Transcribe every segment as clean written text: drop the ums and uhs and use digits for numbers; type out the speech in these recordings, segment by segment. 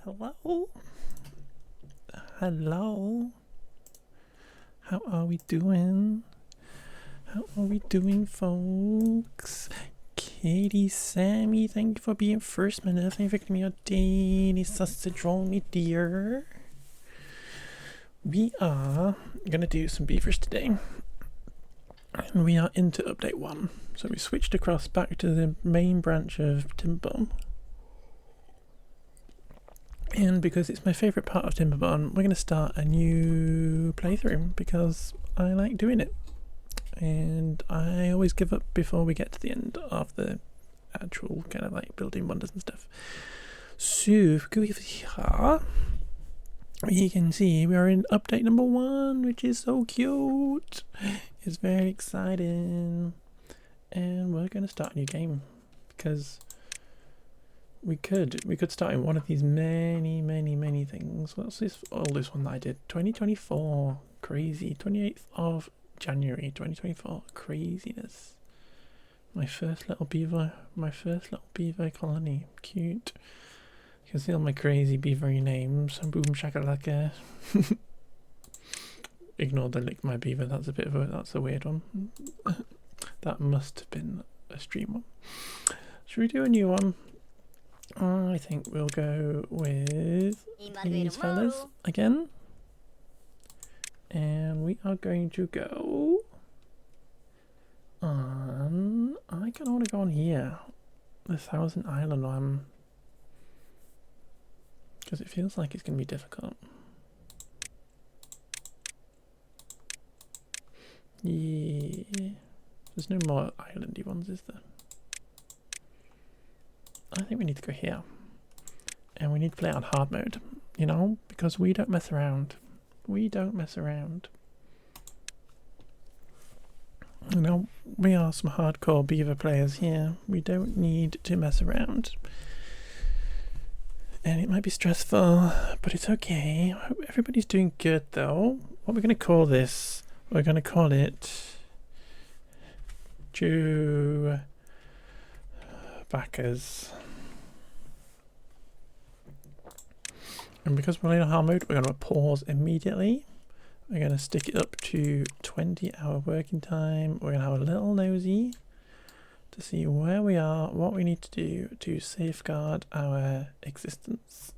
Hello? Hello? How are we doing? How are we doing, folks? Katie, Sammy, thank you for being first minute. Thank you for giving me a daily sausage roll, me dear. We are gonna do some beavers today. And we are into update 1. So we switched across back to the main branch of Timber. And because it's my favourite part of Timberbond, we're going to start a new playthrough because I like doing it. And I always give up before we get to the end of the actual kind of like building wonders and stuff. So, go over here. You can see we are in update number 1, which is so cute. It's very exciting. And we're going to start a new game because we could start in one of these many things. What's this oldest one that I did? 2024. Crazy. 28th of January 2024. Craziness. My first little beaver colony. Cute. You can see all my crazy beavery names. Boom shakalaka. Ignore the lick my beaver, that's a weird one. That must have been a stream one. Should we do a new one? I think we'll go with these fellas again. And we are going to go on... I kind of want to go on here. The 1,000 Island one. Because it feels like it's going to be difficult. Yeah. There's no more islandy ones, is there? I think we need to go here. And we need to play on hard mode, you know, because we don't mess around. We don't mess around. You know, we are some hardcore beaver players here. We don't need to mess around. And it might be stressful, but it's okay. I hope everybody's doing good though. What we're going to call this, we're going to call it Joe Backers. And because we're in a hard mode, we're going to pause immediately. We're going to stick it up to 20-hour working time. We're going to have a little nosy to see where we are, what we need to do to safeguard our existence.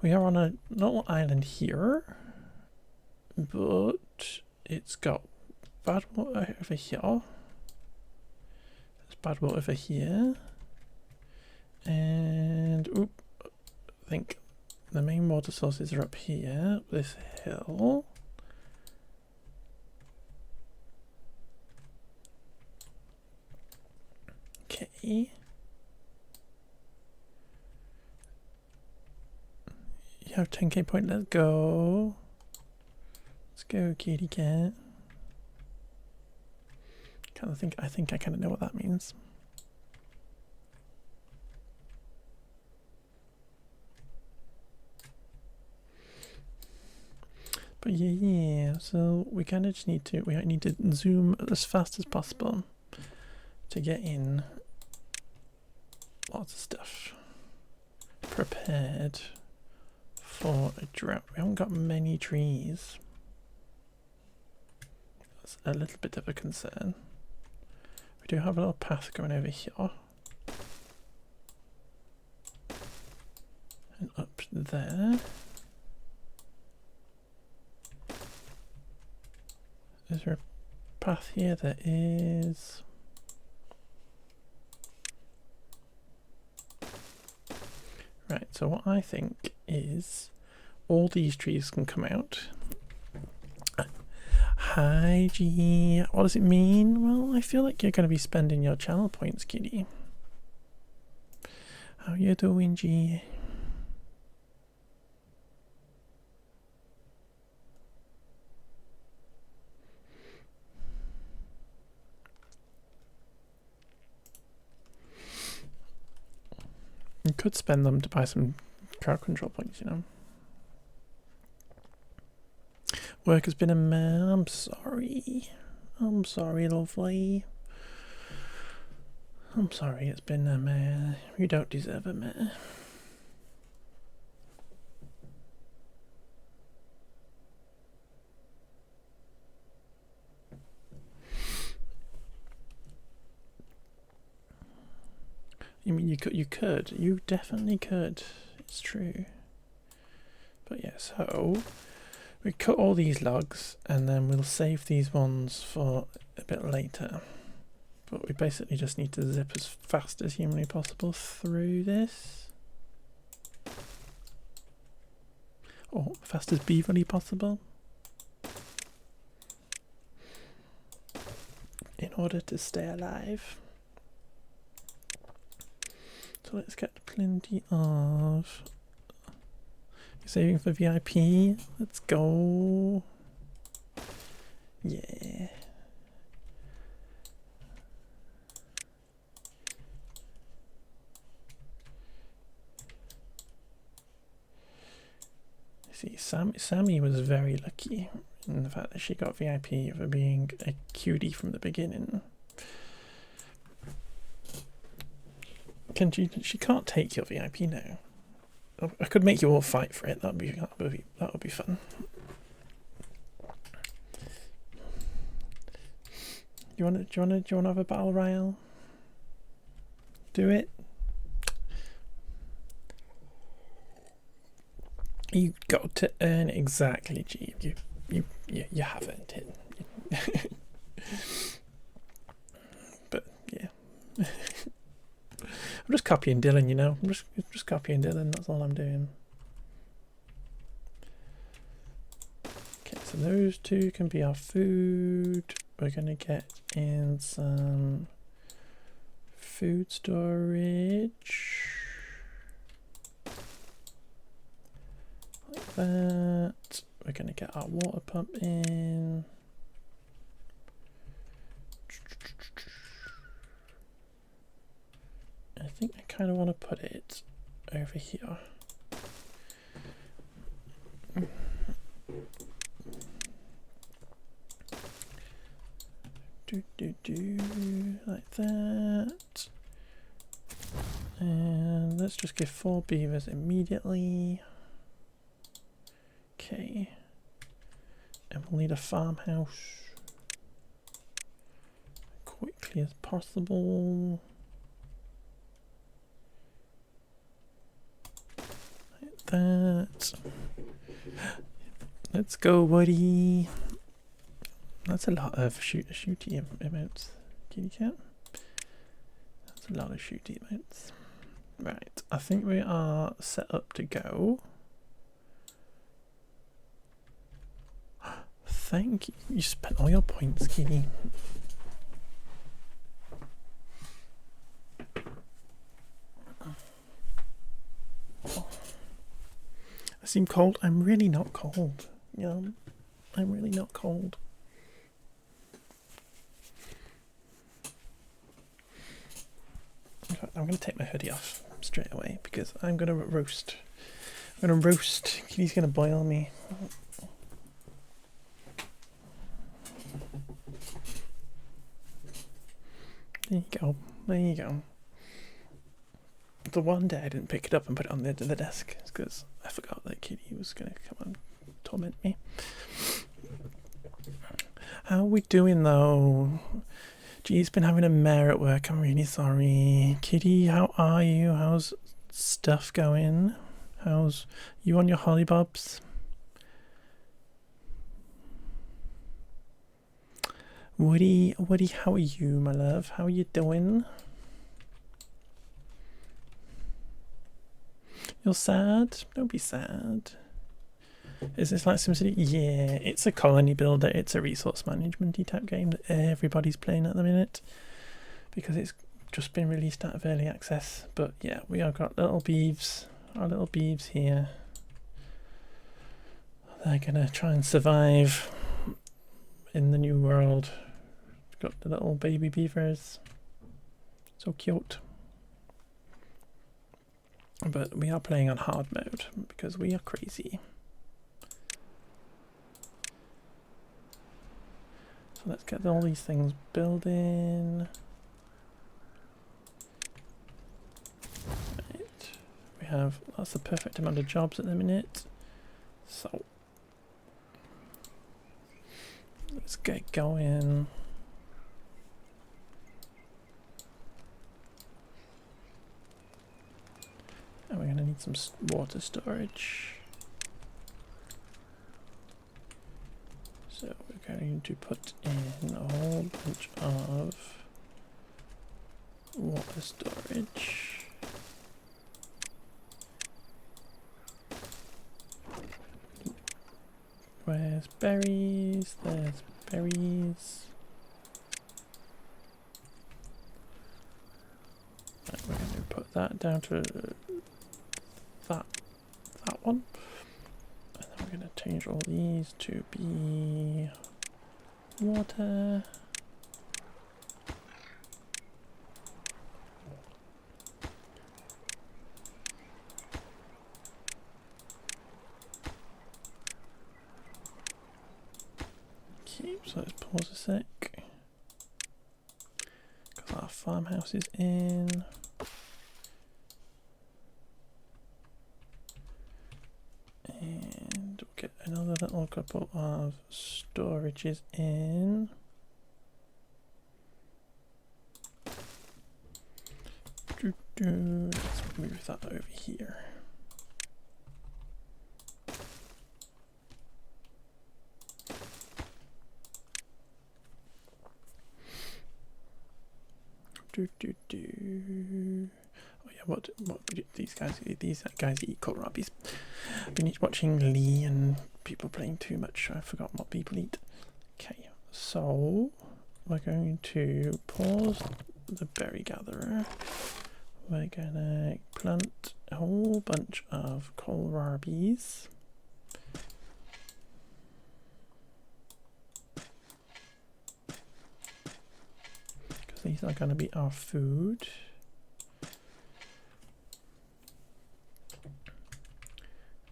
We are on a little island here, but it's got bad water over here. There's bad water over here. And, oop, I think the main water sources are up here, this hill. Okay. You have 10k point, let's go. Let's go, kitty cat. I think I kind of know what that means. But yeah, so we kind of just need to zoom as fast as possible to get in lots of stuff prepared for a drought. We haven't got many trees. That's a little bit of a concern. We do have a little path going over here and up there. Is there a path here? There is. Right, so what I think is all these trees can come out. Hi G, what does it mean? Well, I feel like you're going to be spending your channel points, kitty. How you doing, G? You could spend them to buy some crowd control points, you know. Work has been a mess. I'm sorry. I'm sorry, lovely. I'm sorry it's been a mess. You don't deserve a mess. I mean, you definitely could. It's true. But yeah, so we cut all these logs and then we'll save these ones for a bit later. But we basically just need to zip as fast as humanly possible through this. Or fast as beaverly possible. In order to stay alive. So let's get plenty of... Saving for VIP. Let's go. Yeah. See, Sammy was very lucky in the fact that she got VIP for being a cutie from the beginning. She can't take your VIP now. I could make you all fight for it. That would be fun. Do you want to have a battle royale? Do it. You got to earn it exactly, G. You haven't. But yeah. I'm just copying Dylan, you know. I'm just copying Dylan. That's all I'm doing. Okay, so those two can be our food. We're gonna get in some food storage. Like that. We're gonna get our water pump in. I think I kind of want to put it over here. Like that. And let's just give 4 beavers immediately. Okay. And we'll need a farmhouse quickly as possible. Like that. Let's go, Woody. That's a lot of shooty amounts. Kitty cat. That's a lot of shooty amounts. Right, I think we are set up to go. Thank you. You spent all your points, Kitty. I seem cold. I'm really not cold. You know, I'm really not cold. In fact, I'm going to take my hoodie off straight away because I'm going to roast. I'm going to roast. Kitty's going to boil me. There you go. There you go. The one day I didn't pick it up and put it on the desk is because I forgot that Kitty was going to come and torment me. How are we doing though? Gee's been having a mare at work. I'm really sorry. Kitty, how are you? How's stuff going? How's you on your hollybobs? Woody, how are you, my love? How are you doing? You're sad? Don't be sad. Is this like SimCity? Yeah, it's a colony builder. It's a resource management-y type game that everybody's playing at the minute because it's just been released out of early access. But yeah, we have got little beeves, our little beeves here. They're gonna try and survive in the new world. Got the little baby beavers. So cute. But we are playing on hard mode because we are crazy. So let's get all these things building. Right. We have that's the perfect amount of jobs at the minute. So let's get going. And we're going to need some water storage. So we're going to put in a whole bunch of water storage. Where's berries? There's berries. Right, we're going to put that down to that one. And then we're going to change all these to be water. Okay, so let's pause a sec. Because our farmhouse is in. And we'll get another little couple of storages in. Let's move that over here. Oh yeah, what these guys eat kohlrabis. I've been watching Lee and people playing too much, so I've forgotten what people eat. Okay, so we're going to pause the berry gatherer. We're gonna plant a whole bunch of kohlrabis. These are going to be our food.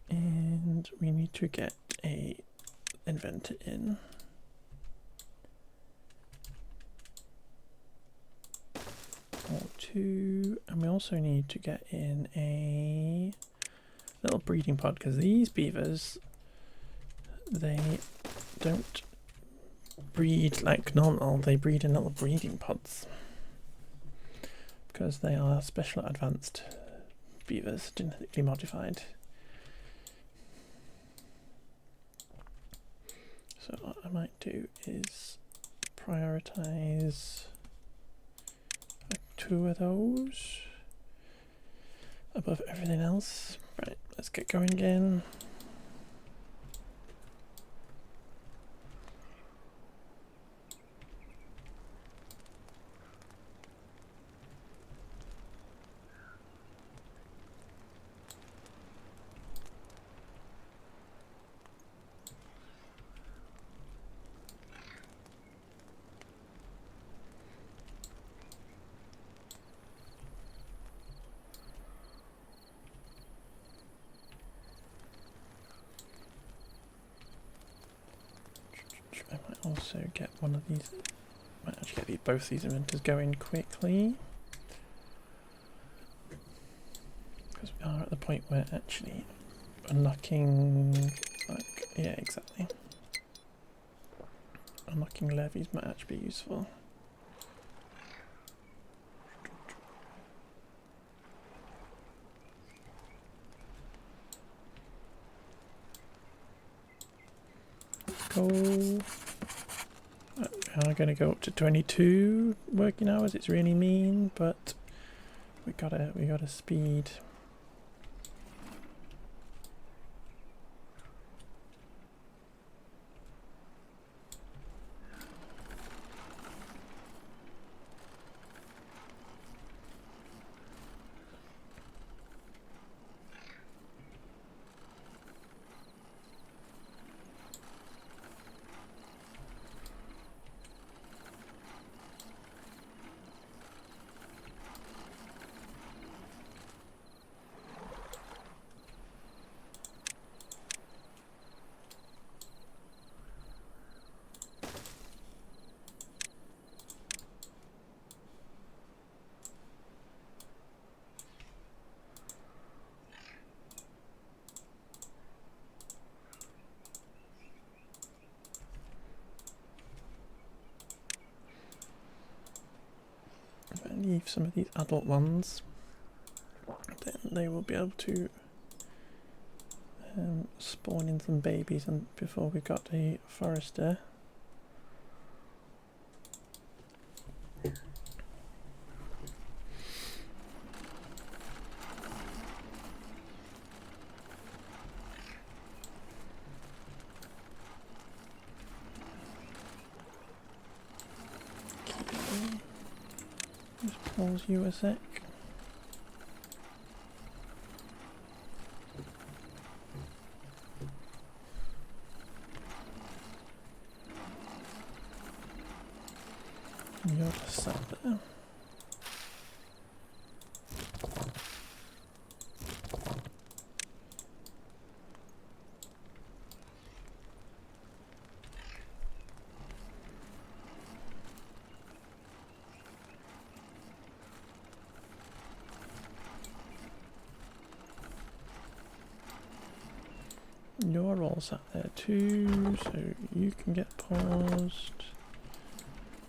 And we need to get a inventor in. Or two. And we also need to get in a little breeding pod, because these beavers, they don't breed like normal, they breed in little breeding pods because they are special advanced beavers, genetically modified. So what I might do is prioritize like 2 of those above everything else. Right, let's get going again. I might also get one of these, might actually get both these inventors going quickly. Because we are at the point where actually unlocking, like, yeah, exactly. Unlocking levies might actually be useful. Go. We are going to go up to 22 working hours. It's really mean, but we gotta speed. Leave some of these adult ones, then they will be able to spawn in some babies and before we've got a forester. Just pause you a sec. You're just sat there. You're all sat there too, so you can get paused.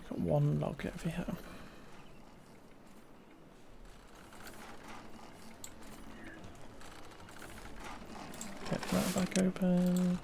Got one log over here. Get that back open.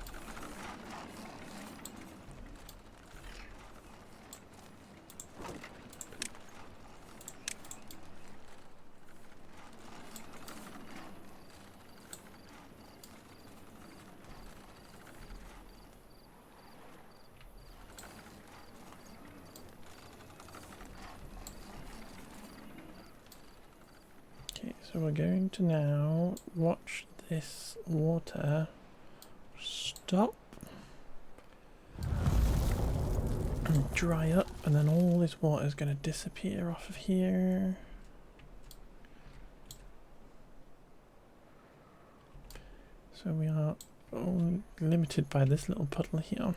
So we're going to now watch this water stop and dry up, and then all this water is going to disappear off of here. So we are only limited by this little puddle here.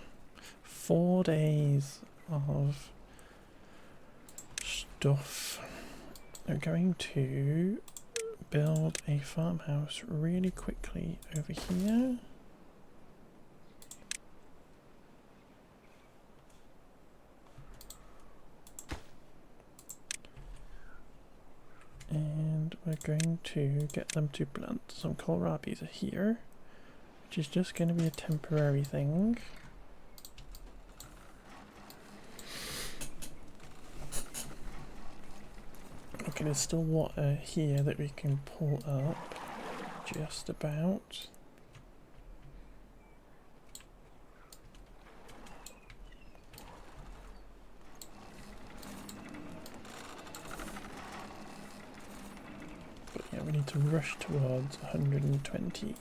4 days of stuff. We're going to build a farmhouse really quickly over here. And we're going to get them to plant some kohlrabies here, which is just going to be a temporary thing. Okay, there's still water here that we can pull up, just about. But yeah, we need to rush towards 120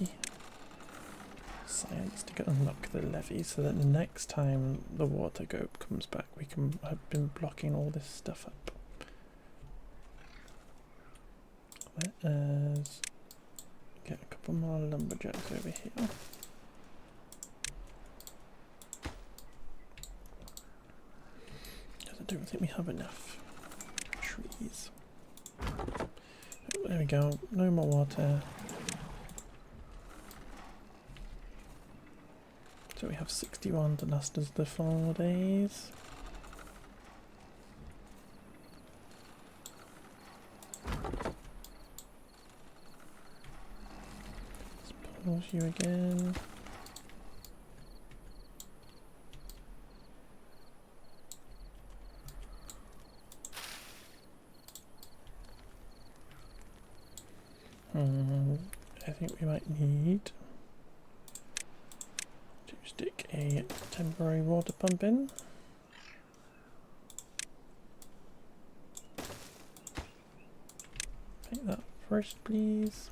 science to unlock the levee, so that the next time the water comes back, we can have been blocking all this stuff up. Let us get a couple more lumberjacks over here. Because I don't think we have enough trees. Oh, there we go, no more water. So we have 61 to last us the 4 days. Pause you again. I think we might need to stick a temporary water pump in. Take that first, please.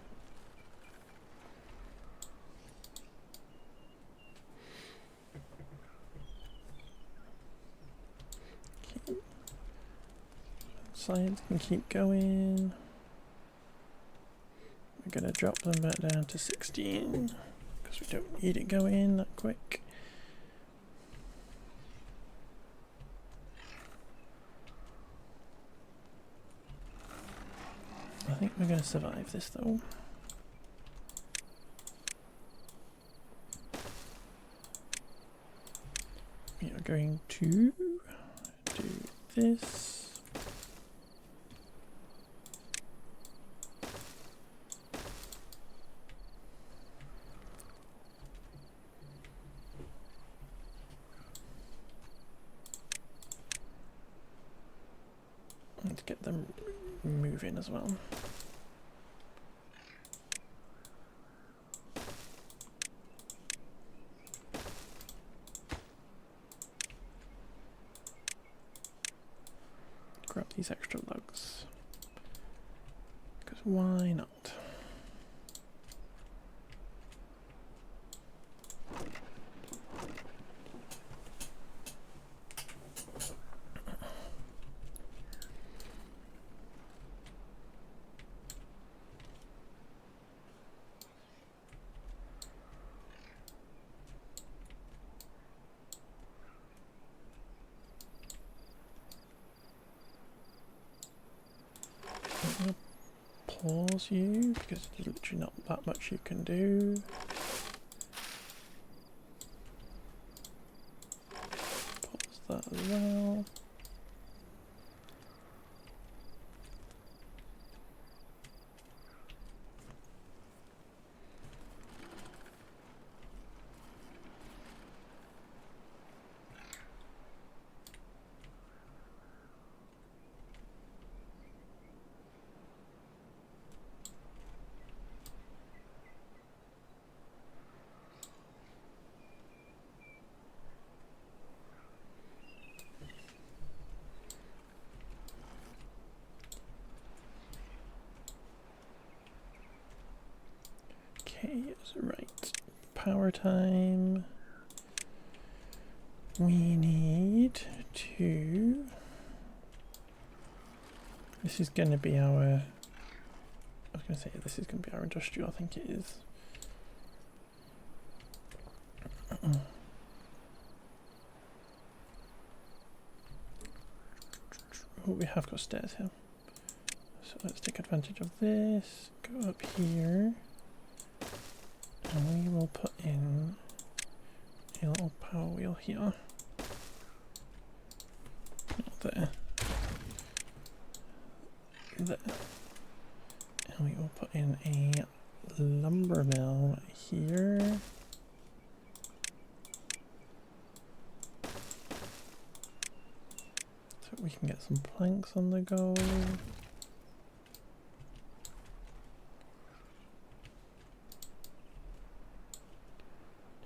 Okay. Science can keep going. We're going to drop them back down to 16 because we don't need it going that quick. I think we're going to survive this though. We are going to do this. get them moving as well. Grab these extra logs, because why not? Pause you because there's literally not that much you can do. Pause that as well. Okay, so right. Power time. We need to... This is going to be our... I was going to say this is going to be our industrial, I think it is. Oh, we have got stairs here. So let's take advantage of this. Go up here. And we will put in a little power wheel here. Not there. There. And we will put in a lumber mill here. So we can get some planks on the go.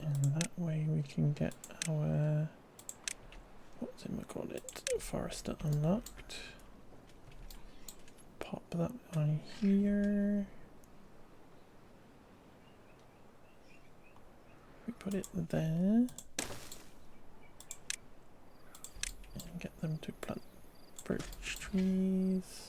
And that way we can get our, what's it called it, forester unlocked. Pop that on here. We put it there. And get them to plant birch trees.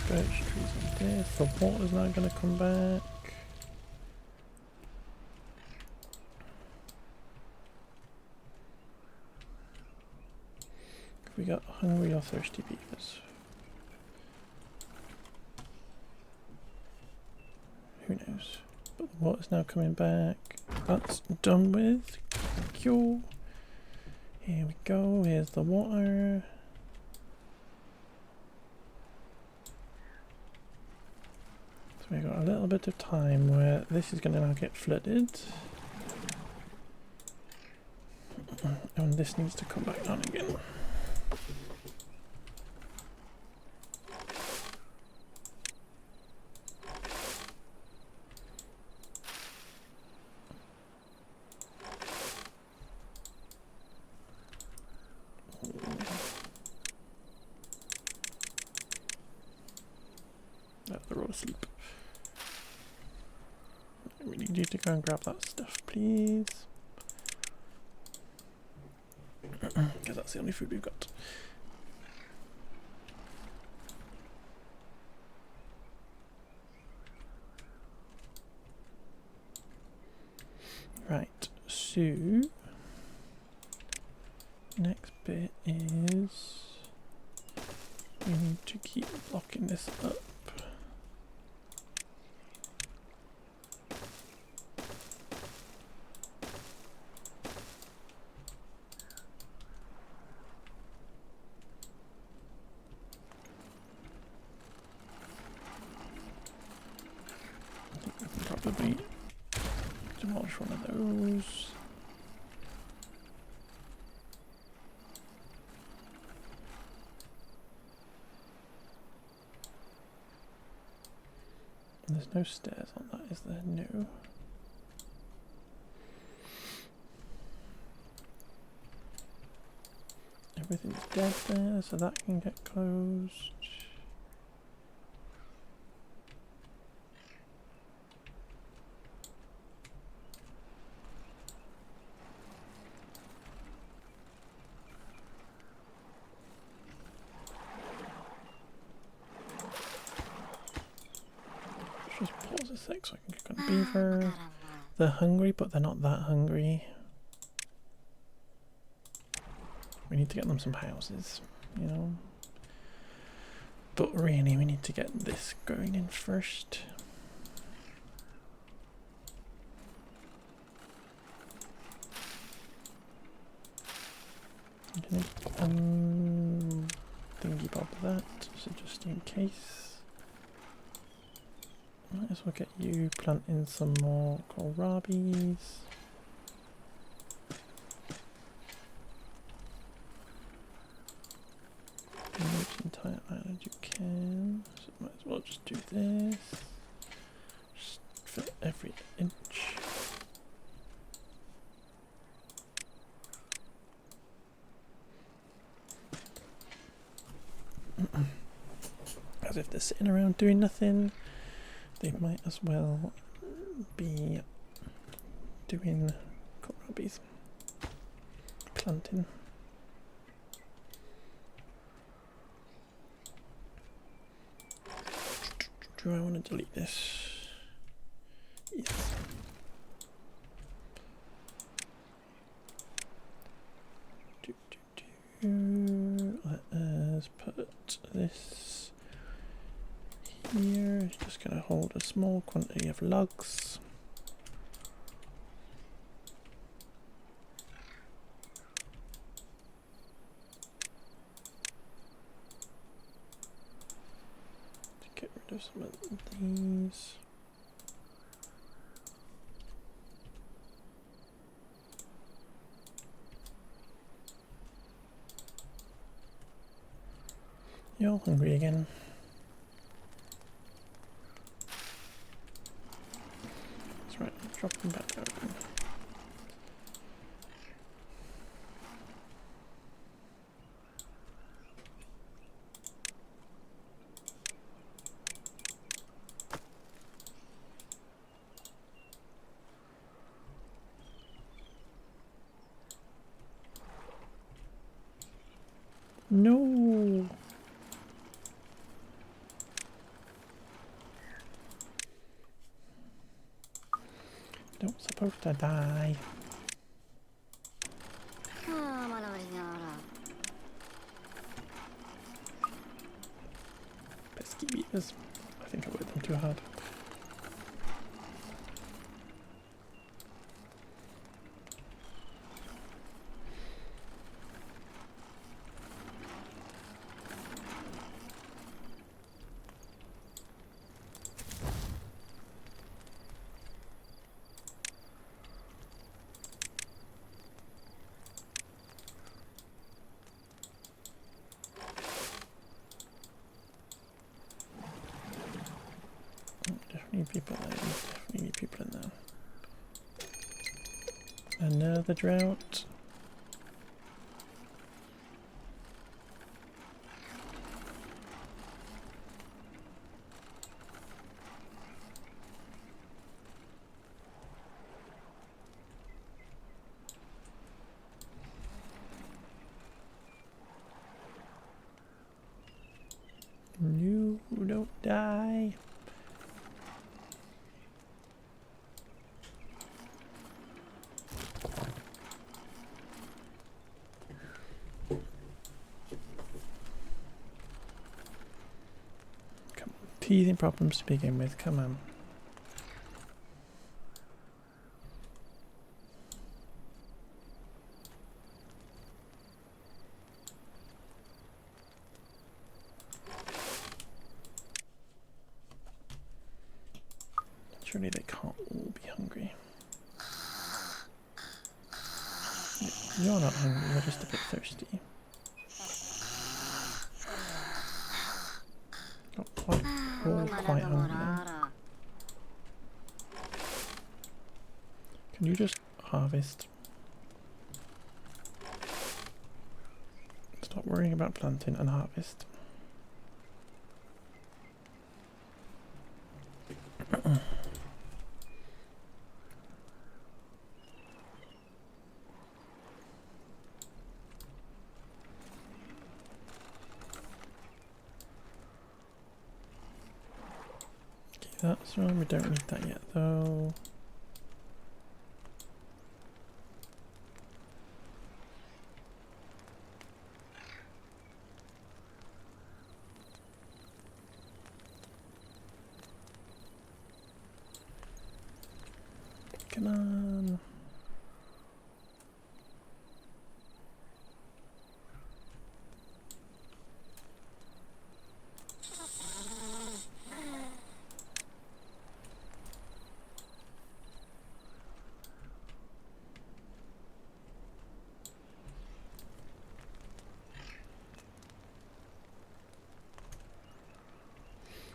Birch trees on this. The water's not going to come back. Have we got hungry or thirsty beavers? Who knows? But the water's now coming back. That's done with. Thank you. Here we go. Here's the water. So we've got a little bit of time where this is going to now get flooded. And this needs to come back down again. They're all asleep. We need you to go and grab that stuff, please. Because that's the only food we've got. Right, so next bit is we need to keep blocking this up. we demolish one of those. And there's no stairs on that, is there? No. Everything's dead there, so that can get closed. Just pause a sec so I can click on beaver. They're hungry, but they're not that hungry. We need to get them some houses, you know. But really, we need to get this going in first. Thingy bob that, so just in case. Might as well get you planting some more kohlrabis. Move the entire island you can, so might as well just do this. Just fill every inch. As if they're sitting around doing nothing, they might as well be doing kohlrabis, planting. Do I want to delete this? Yes. Let us put this here. It's just going to hold a small quantity of logs. Get rid of some of these. You're hungry again. That's right, drop them back open. No. Don't supposed to die. Pesky beavers. I think I worked them too hard. Definitely people there. Definitely need people in there. Another drought. No, don't die. Come on, teething problems to begin with, come on. Surely they can't all be hungry. You're not hungry, you're just a bit thirsty. Not quite, all quite hungry. Can you just harvest? Stop worrying about planting and harvest. That's one, we don't need that yet though. Come on.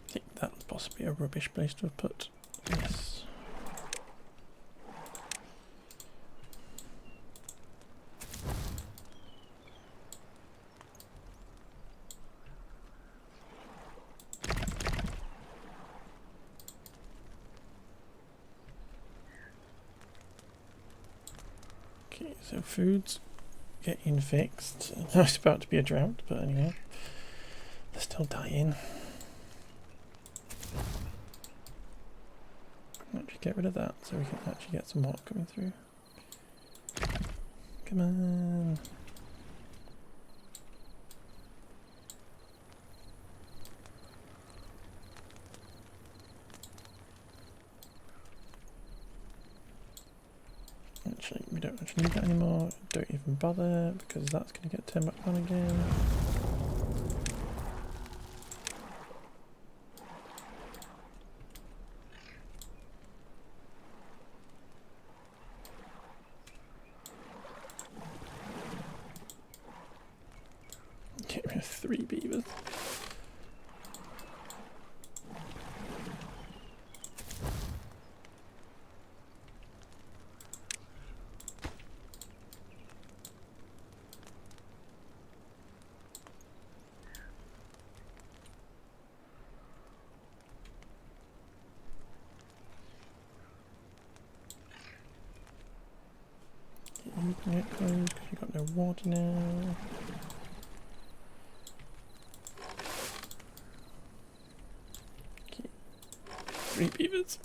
I think that was possibly a rubbish place to have put. Yes. Okay, so food's getting fixed. Now it's about to be a drought, but anyway, they're still dying. Actually get rid of that so we can actually get some water coming through. Come on. Actually, we don't actually need that anymore. Don't even bother because that's going to get turned back on again. Okay, we have 3 beavers. You can get closed because you've got no water now. Okay. 3 beavers.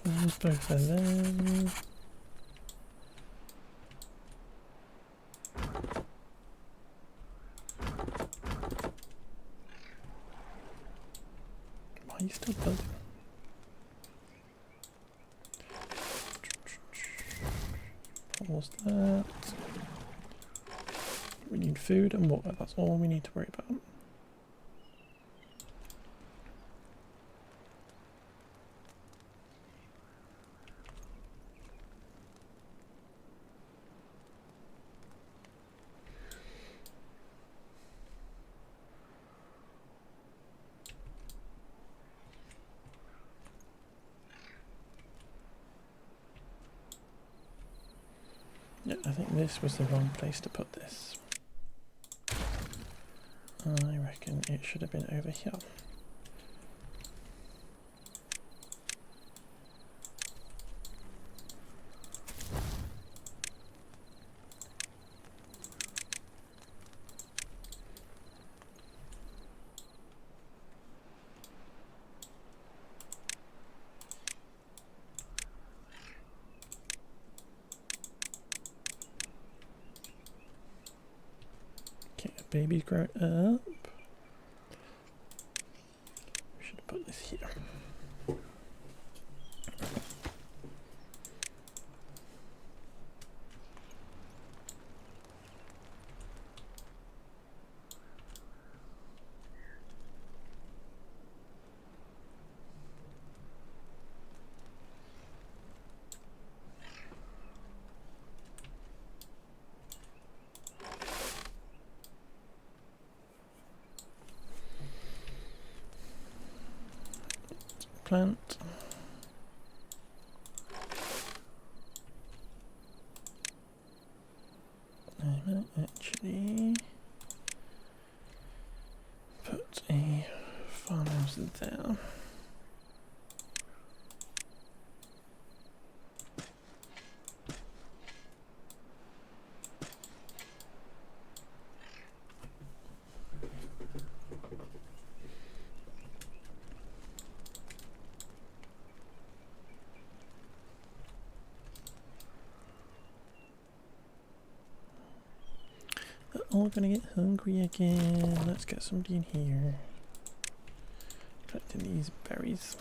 Pause both of them. Why are you still building? Pause that. We need food and water, that's all we need to worry about. Yeah, I think this was the wrong place to put this. I reckon it should have been over here. Okay, a baby's grown up. We should put this here. plant. I might actually put a farmhouse there. We're all gonna get hungry again. Let's get somebody in here collecting these berries.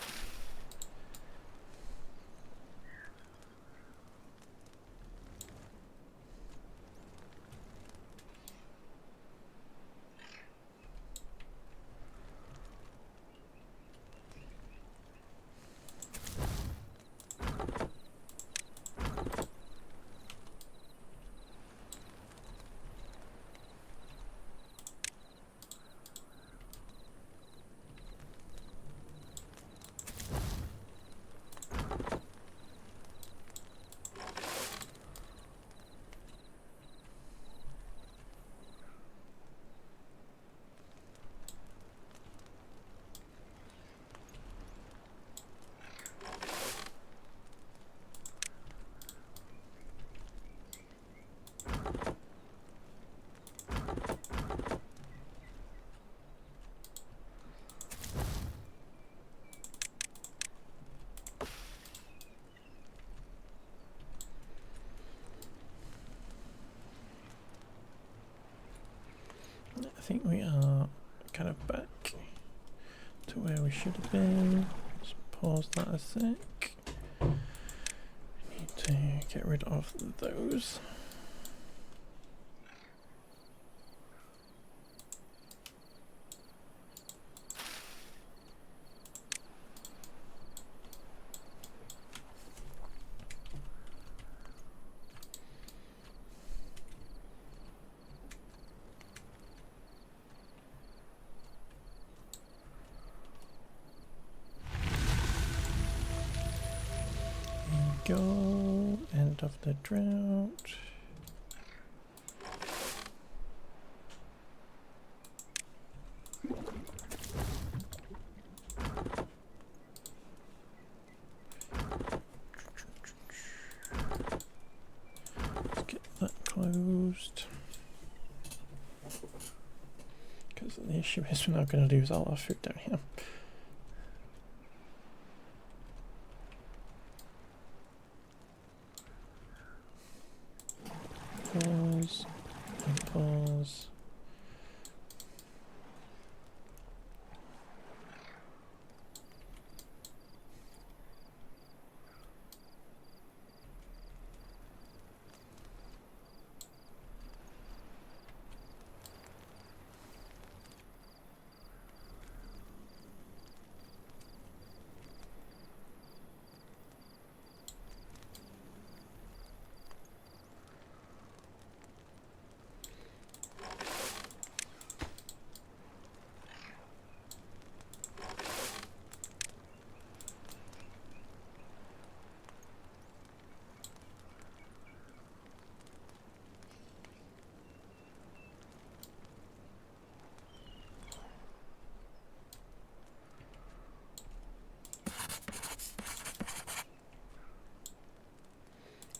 I think we are kind of back to where we should have been. Just pause that a sec. Need to get rid of those. Go, end of the drought. Let's get that closed. Because the issue is we're not going to lose all our food down here. Pause and pause.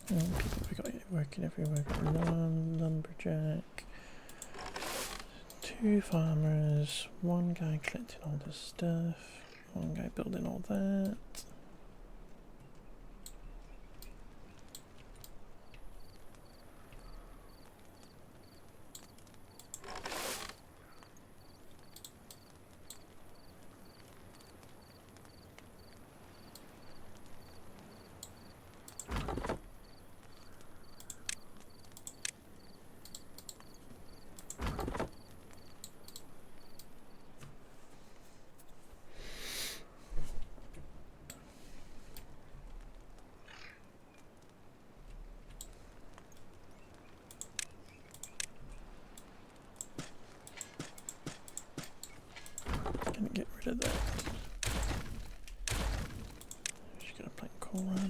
People we got working everywhere. Got one lumberjack, two farmers, one guy collecting all the stuff, one guy building all that.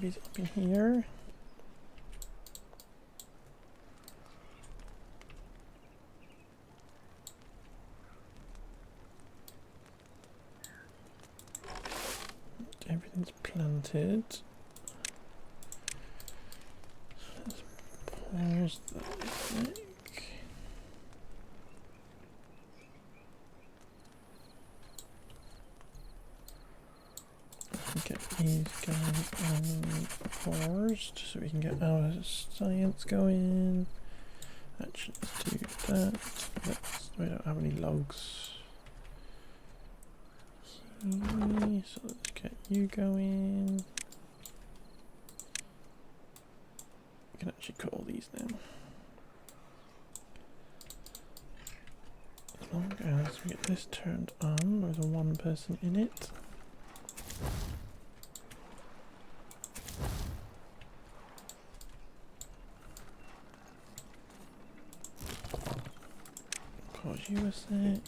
Maybe it's up in here. Everything's planted. Let's pause that a sec. Get these guys on paused so we can get our science going. Actually, let's do that. We don't have any logs. Okay, so let's get you going. We can actually cut all these now. As long as we get this turned on with one person in it. Pause you a sec.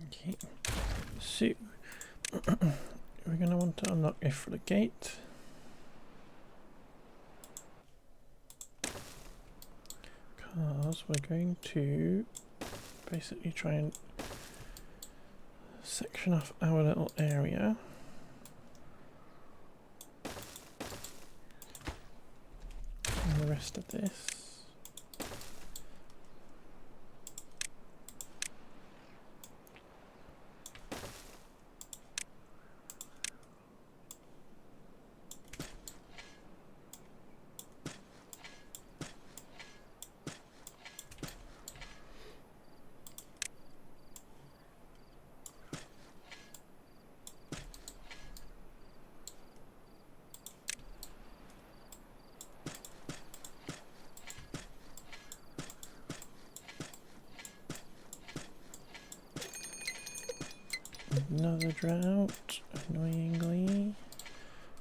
Okay, so we're going to want to unlock a floodgate. Because we're going to basically try and section off our little area. And the rest of this. Another drought, annoyingly.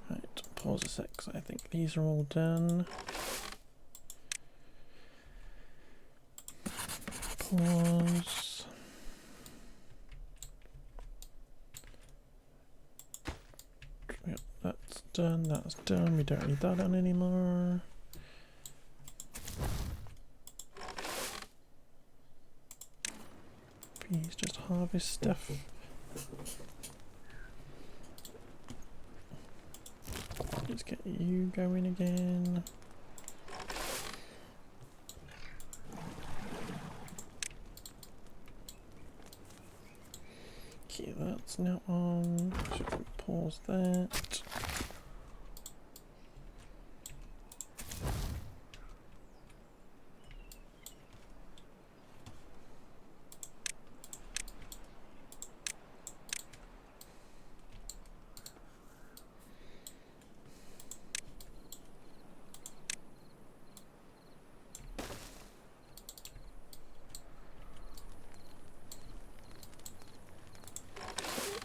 Right, pause a sec, 'cause I think these are all done. Pause. Yep, that's done, we don't need that on anymore. Please just harvest stuff. Let's get you going again. Okay, that's now on. So we can pause that.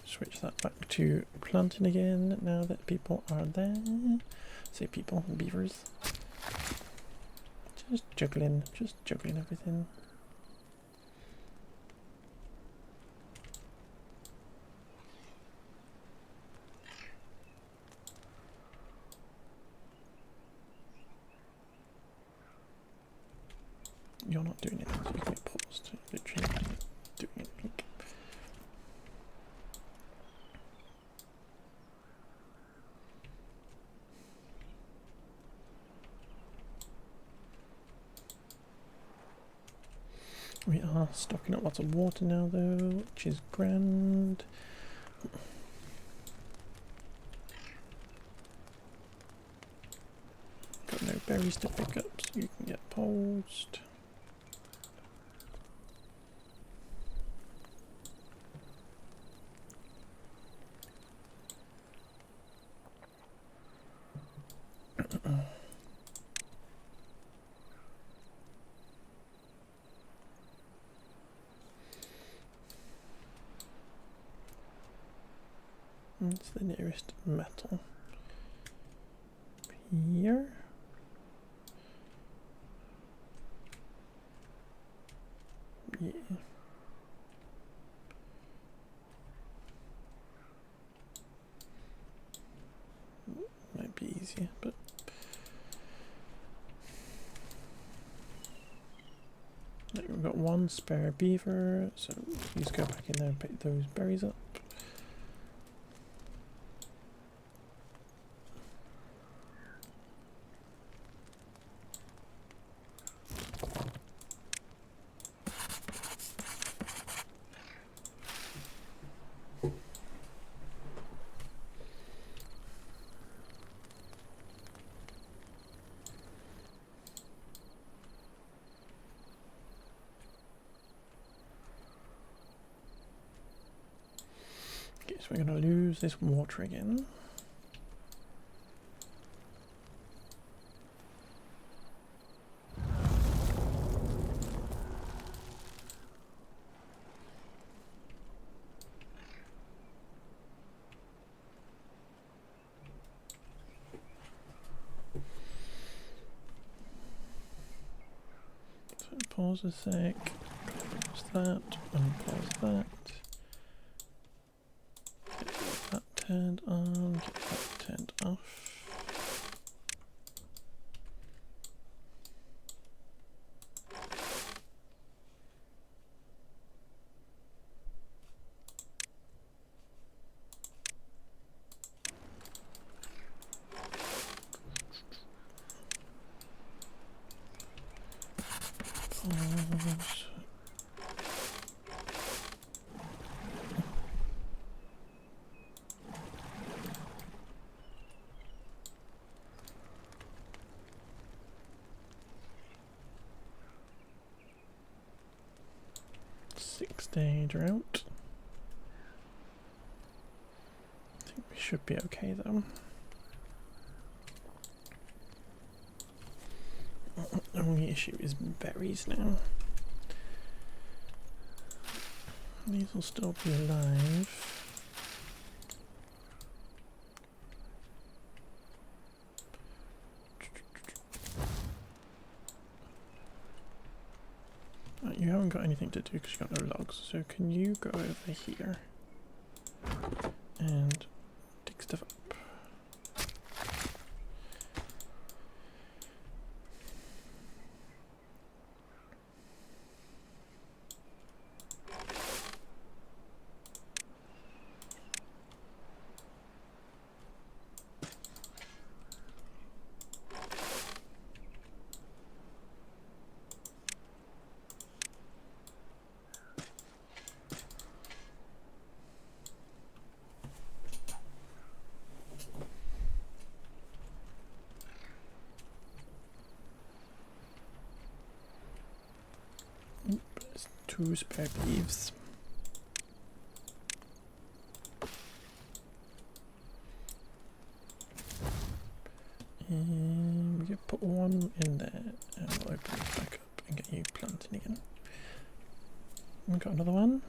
Switch that back to planting again now that people are there. Say people, beavers. Just juggling everything. You're not doing anything, so you can get paused. Literally not doing anything. We are stocking up lots of water now though, which is grand. Got no berries to pick up, so you can get paused. What's the nearest metal? Here? Yeah. Might be easier, but we've got one spare beaver, so please go back in there and pick those berries up. So we're going to lose this water again. So pause a sec, pause that, unpause that. Turned on, get that turned off. Pause. 6-day drought. I think we should be okay though. The only issue is berries now. These will still be alive. You haven't got anything to do because you've got no logs, so can you go over here and dig stuff up? Two spare beeves. And we can put one in there and we'll open it back up and get you planting again. We got another one.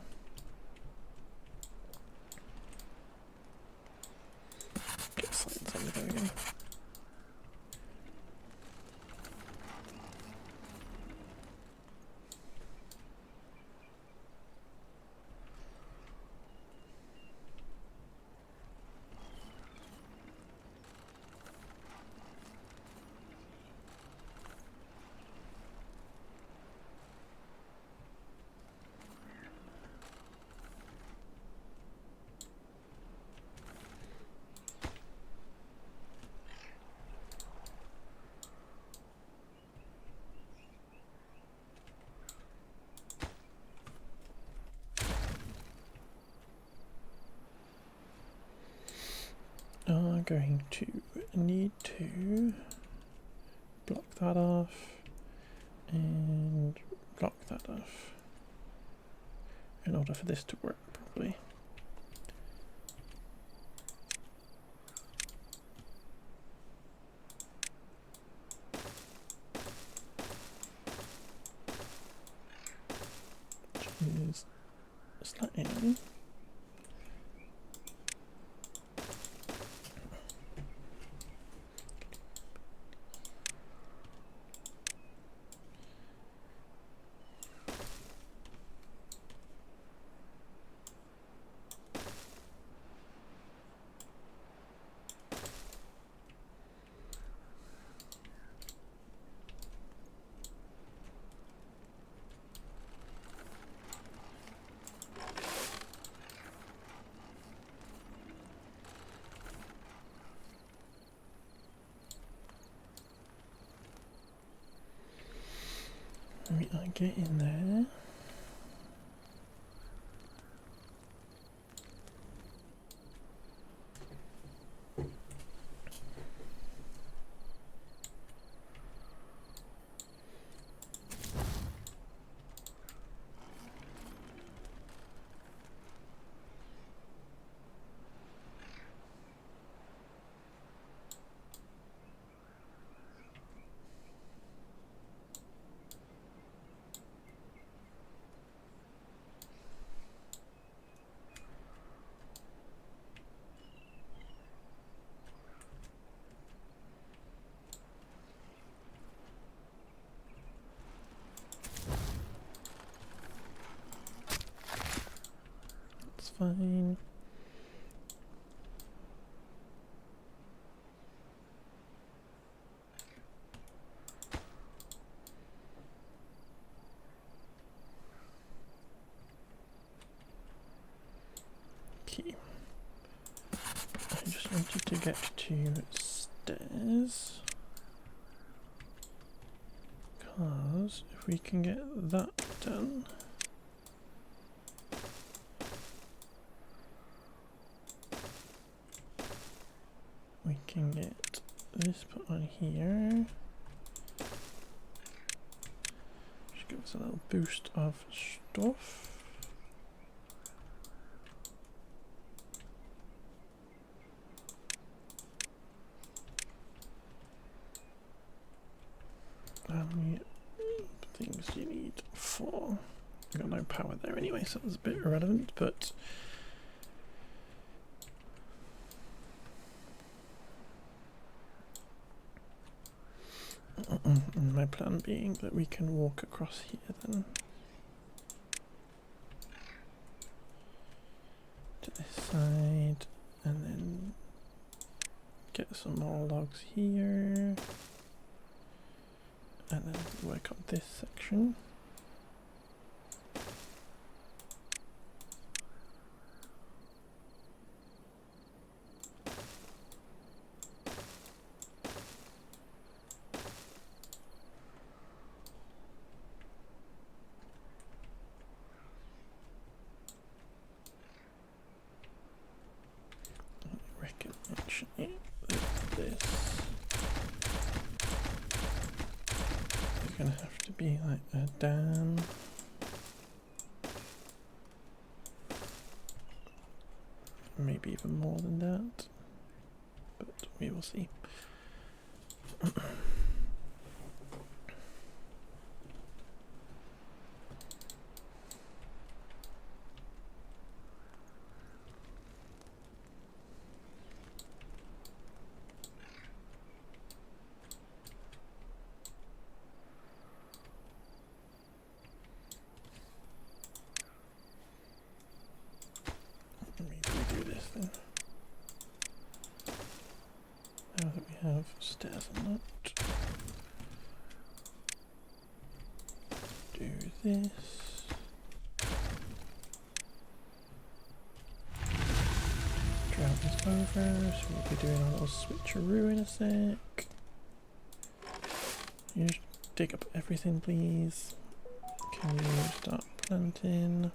Get signs on the go again. are going to need to block that off and block that off in order for this to work properly. Which is slightly we are getting there. That's fine. Okay. I just wanted to get to stairs. Because if we can get that done, we can get this put on here. Just give us a little boost of stuff. How many things do you need for? I've got no power there anyway, so it's a bit irrelevant, but my plan being that we can walk across here then to this side and then get some more logs here and then work on this section. Actually, this is going to have to be like a dam. Maybe even more than that, but we will see. Now that we have stairs unlocked, do this. Drought is over, so we'll be doing a little switcheroo in a sec. You just dig up everything, please. Can you start planting?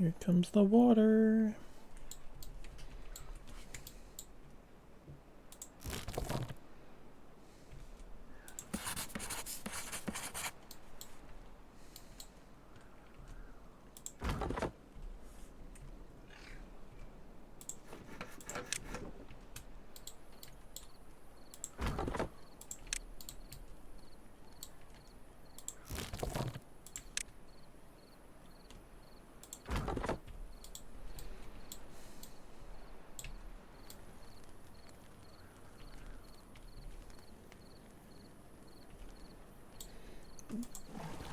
Here comes the water.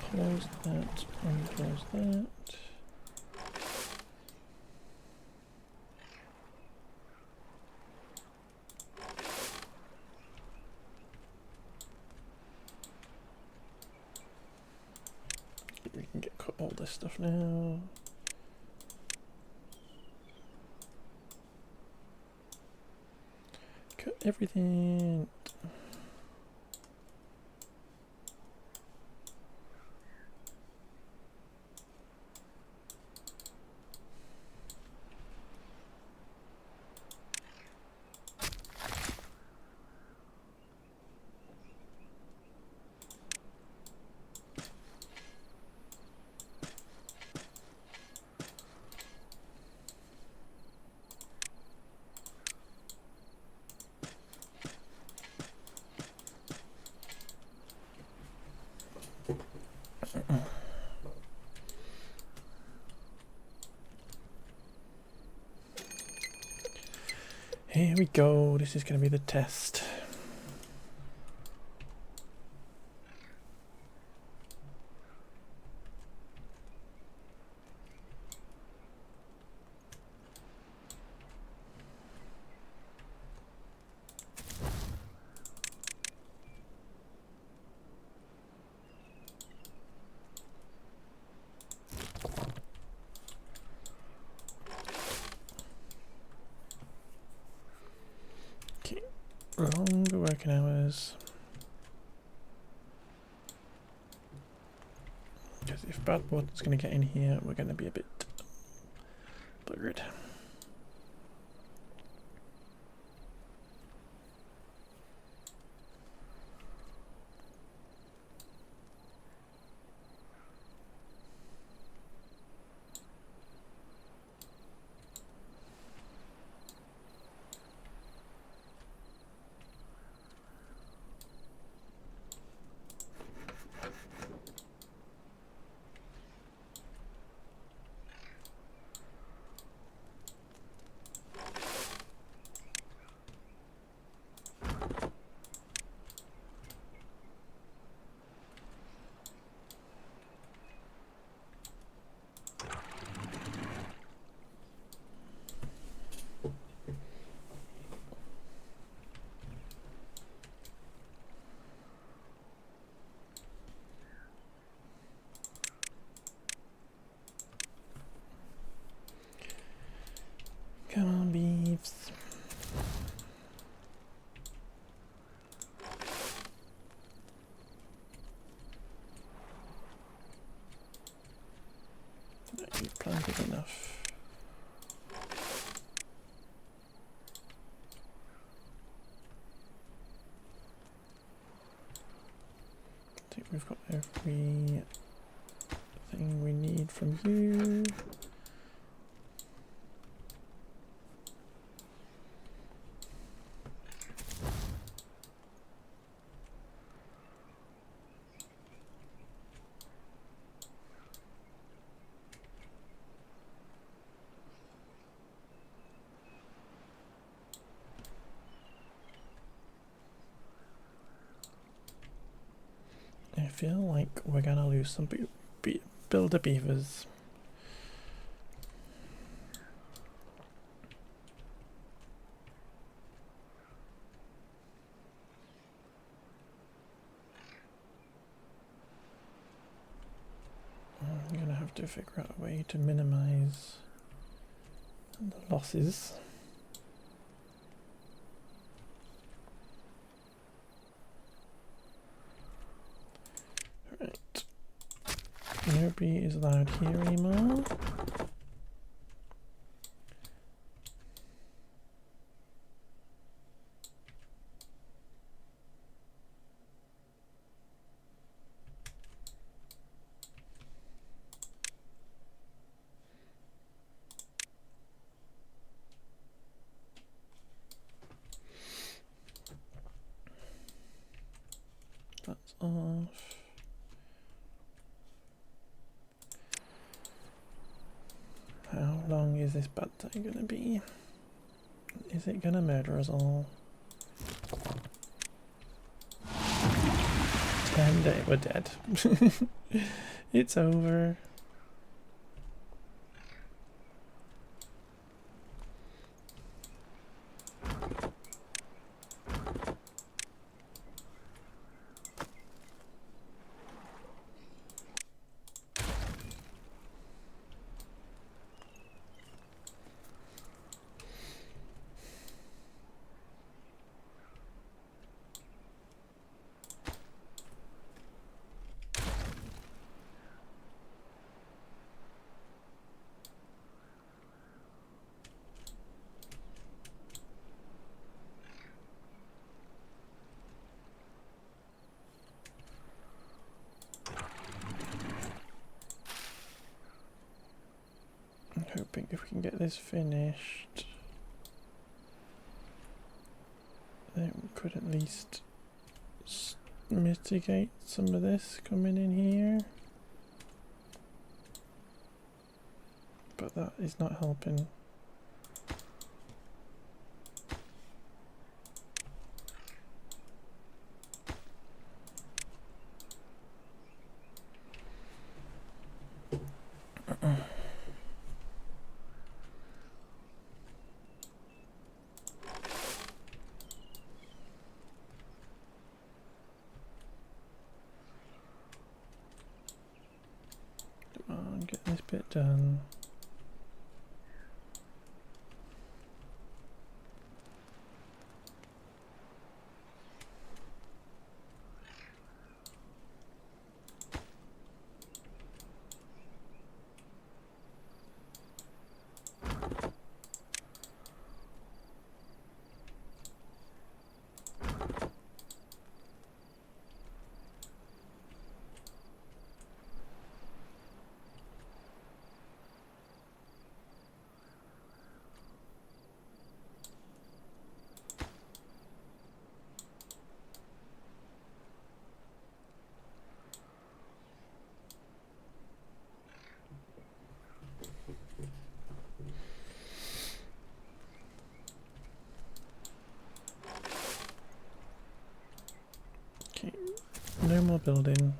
Close that and close that. We can get cut all this stuff now. Cut everything. Here we go, this is going to be the test. Longer working hours. Because if bad water's going to get in here, we're going to be a bit buggered. Come on, beeves. You've planted enough. I think we've got everything we need from you. I feel like we're gonna lose some builder beavers. I'm gonna have to figure out a way to minimize the losses. Right. Nobody is allowed here anymore. That's off. How long is this bad day gonna be? Is it gonna murder us all? 10 days, we're dead. It's over. I'm hoping if we can get this finished, then we could at least mitigate some of this coming in here. But that is not helping. Come on, get this bit done. Okay, no more building.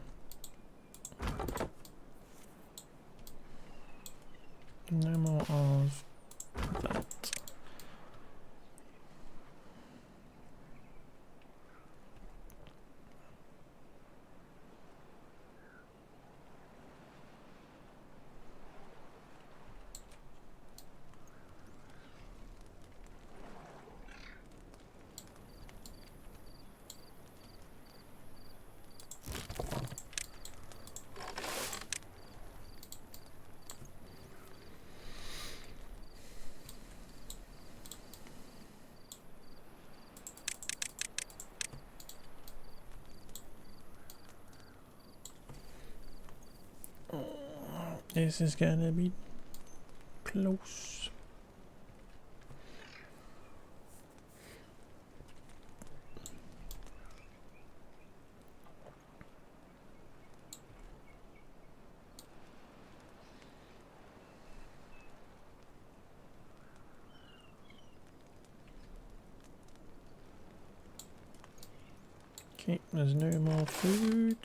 No more of that. This is gonna be close. Okay, there's no more food.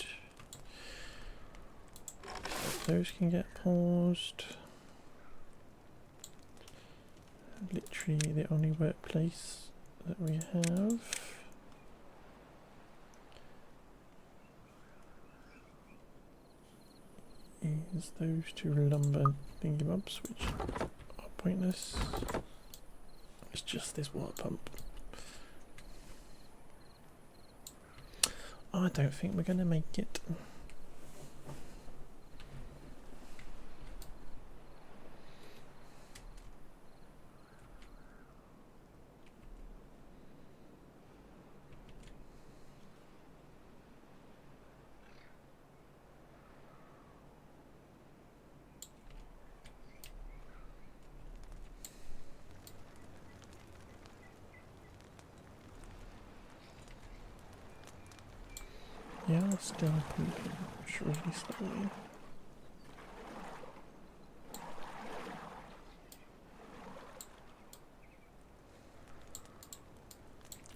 Those can get paused. Literally the only workplace that we have. Is those two lumber thingy-bobs, which are pointless. It's just this water pump. I don't think we're gonna make it. You're still pooping really slowly.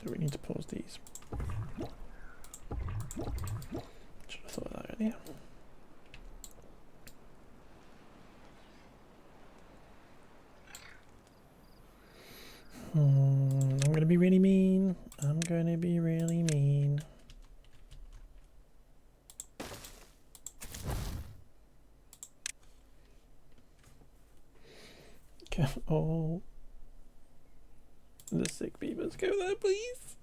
Do we need to pause these? Should have thought of that earlier. I'm gonna be really mean. I'm gonna be really mean. Can all the sick beavers go there, please?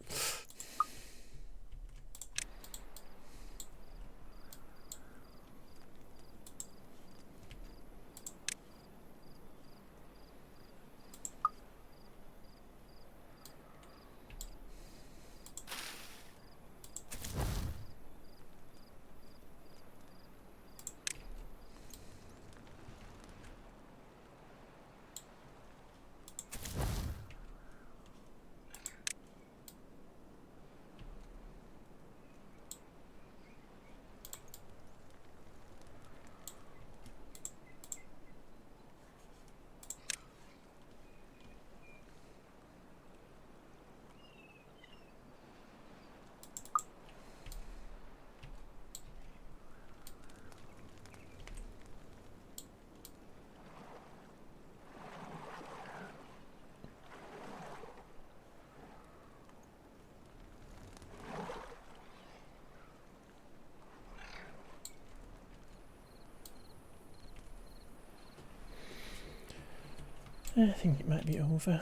I think it might be over.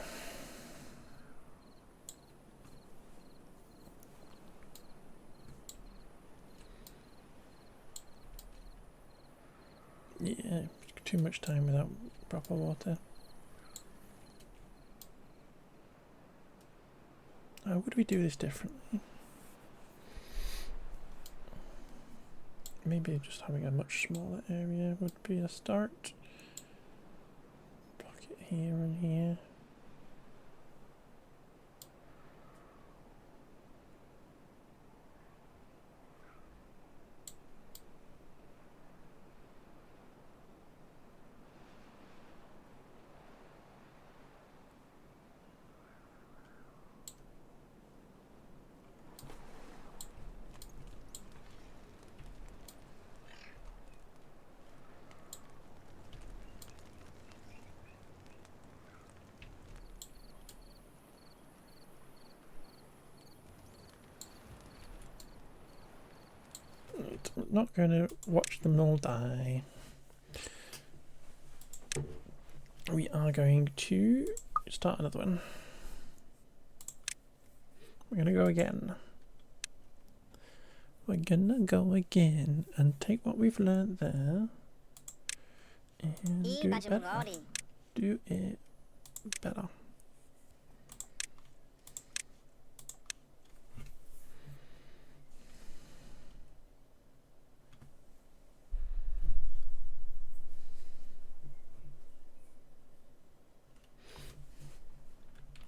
Yeah, too much time without proper water. How would we do this differently? Maybe just having a much smaller area would be a start. Block it here and here. I'm not going to watch them all die. We are going to start another one. We're going to go again. We're gonna go again and take what we've learned there and do it better. Do it better.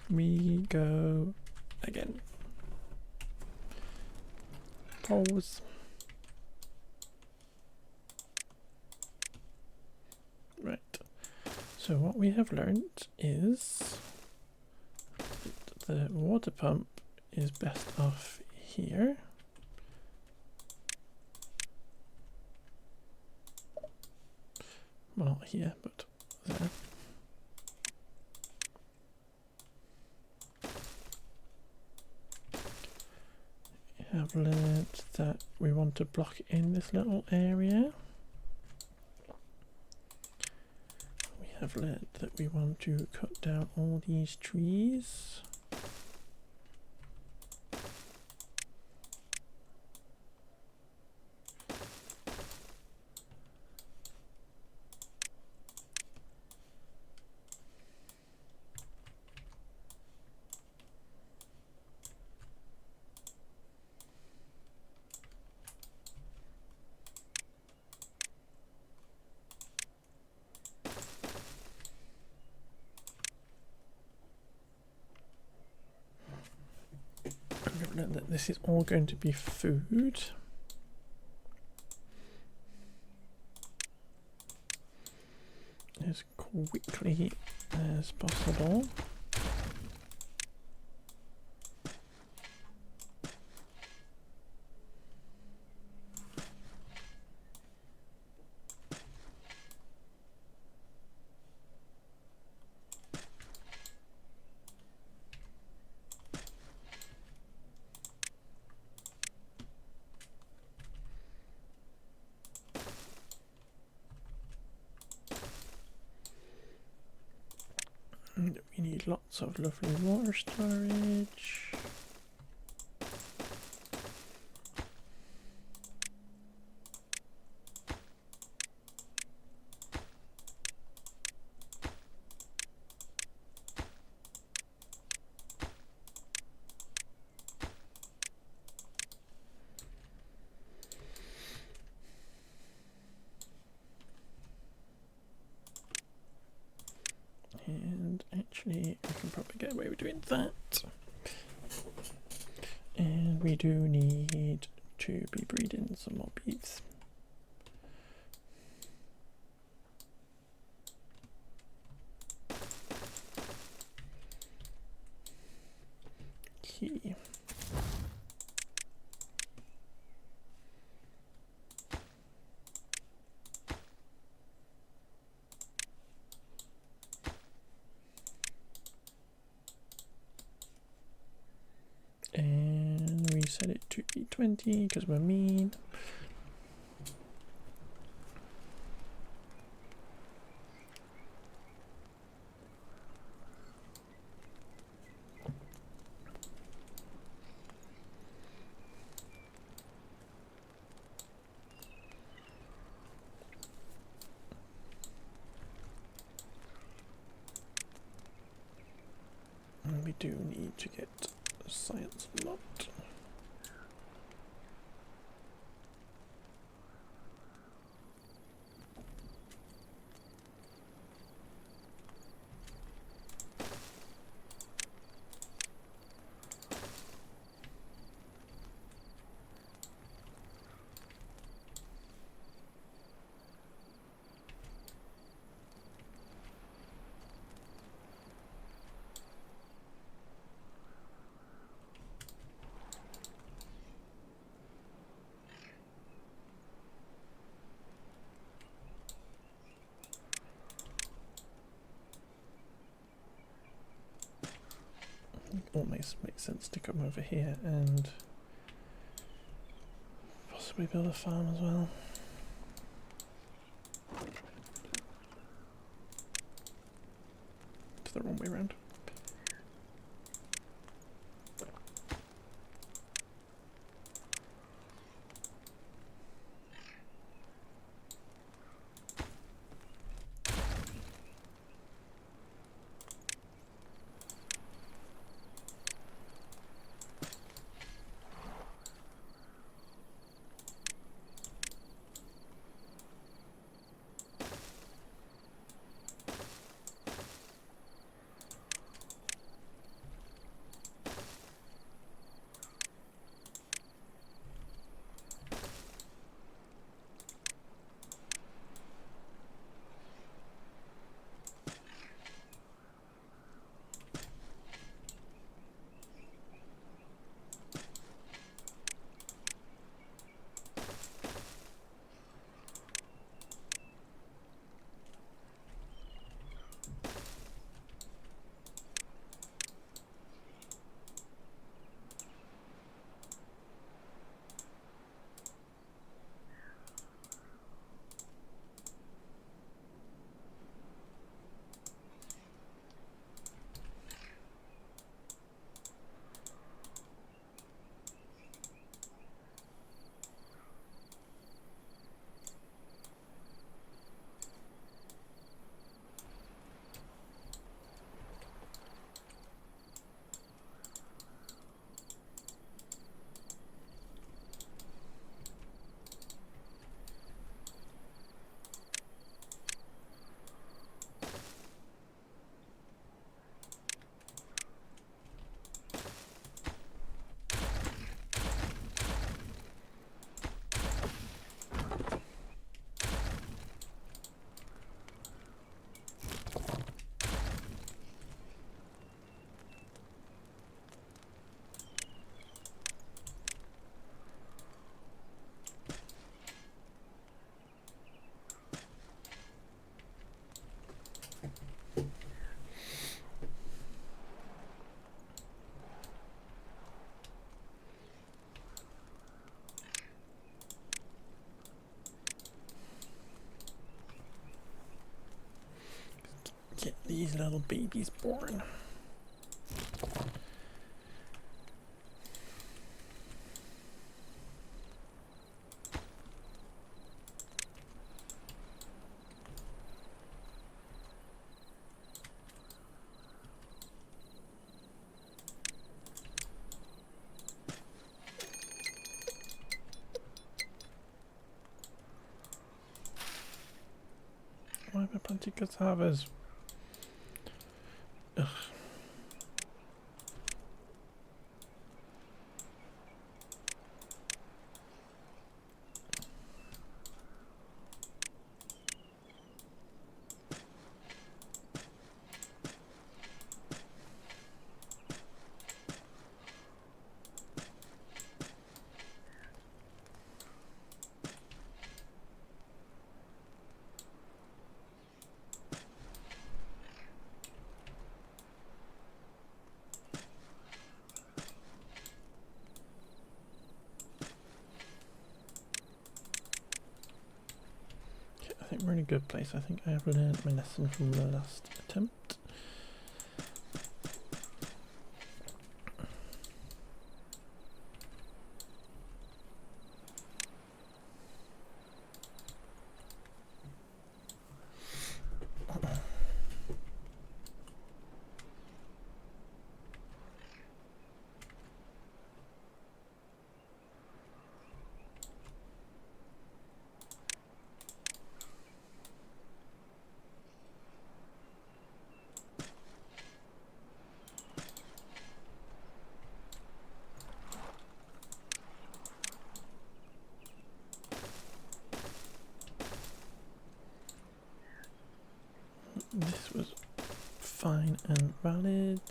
We go again. Pause. Right. So what we have learned is the water pump is best off here. Well, not here, but there. We have learned that we want to block in this little area. We have learned that we want to cut down all these trees. That this is all going to be food. as quickly as possible. And we need lots of lovely water storage. And actually, we can probably get away with doing that. And we do need to be breeding some more bees. Key. And we set it to be 20 because we're mean. And we do need to get science unlocked. Almost makes sense to come over here and possibly build a farm as well. It's the wrong way around. these little babies born. Why have I planted cassavas? Ugh. I think we're in a good place. I think I have learned my lesson from the last attempt. This was fine and valid.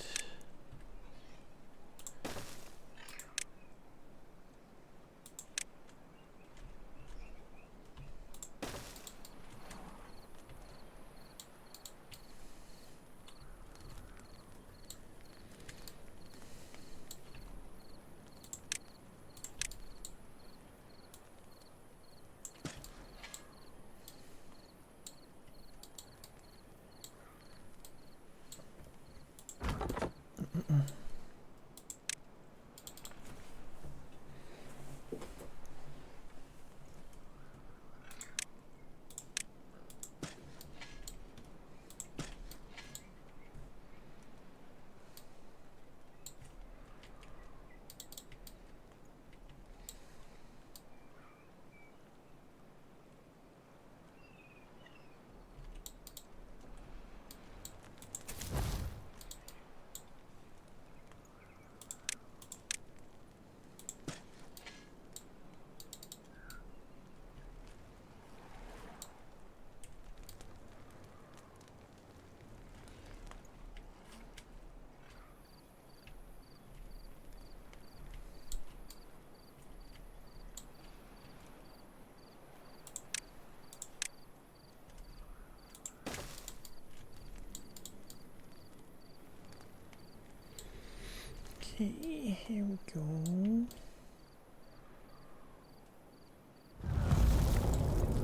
Okay, here we go.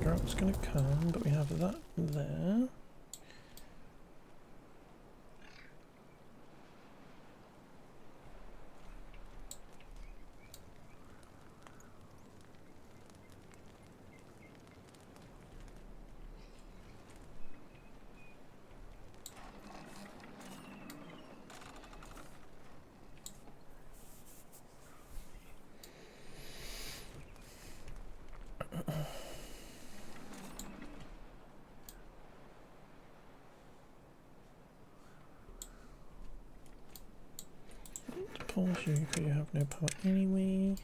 Drought's gonna come, but we have that there. Pause you because you have no power anyway.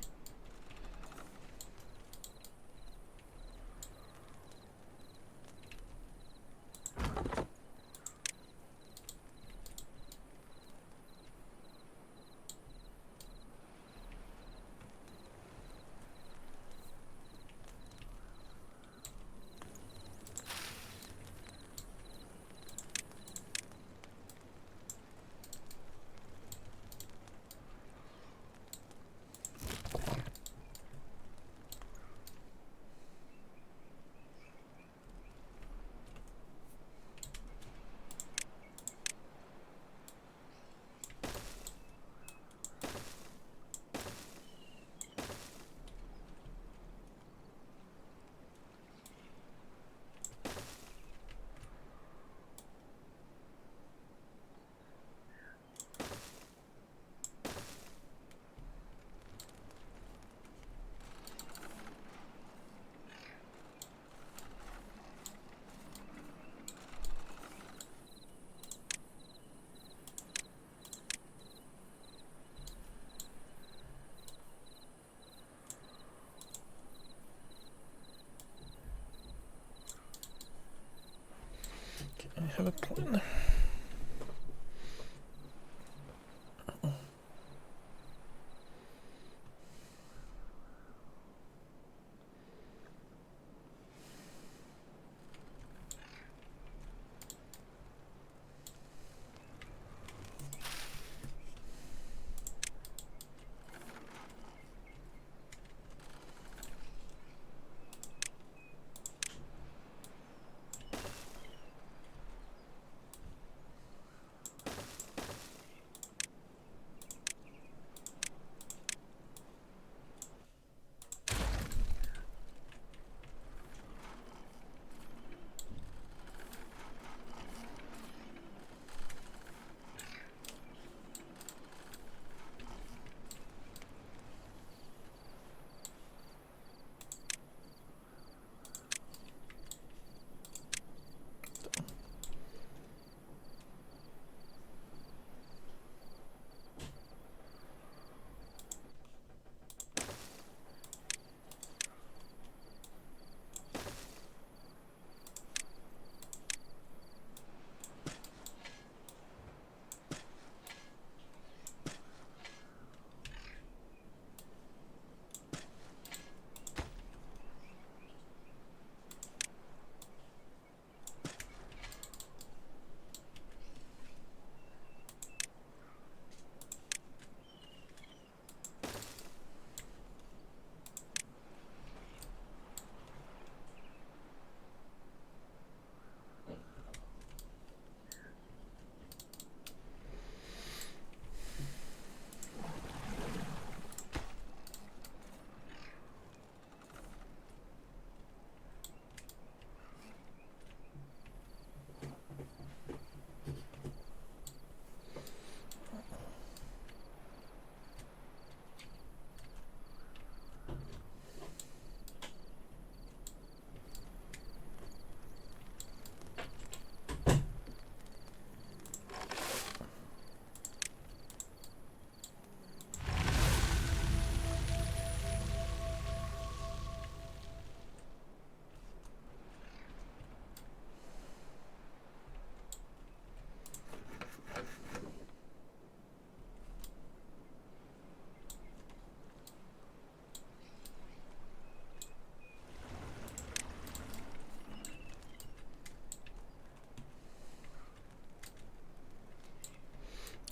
have a plan.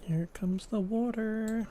Here comes the water.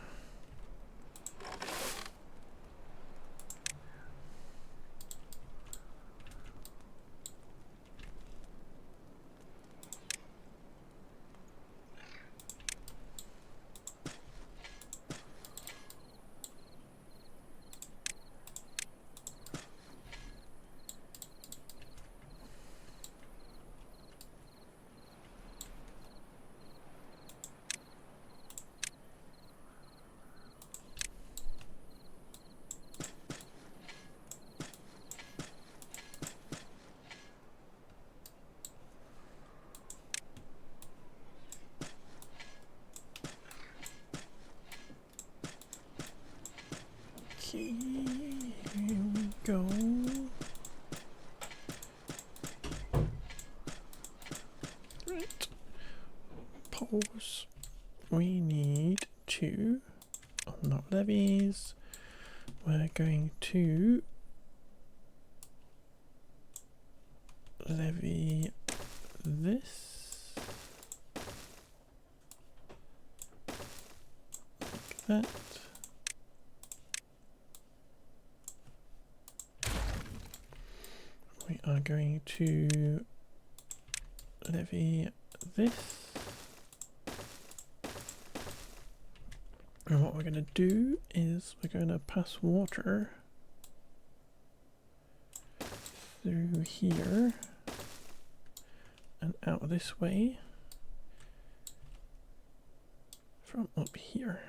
Okay, here we go. Right. Pause. We need to unlock levies. We're going to levy this. Like that. We are going to levy this. And what we're going to do is we're going to pass water through here and out this way from up here.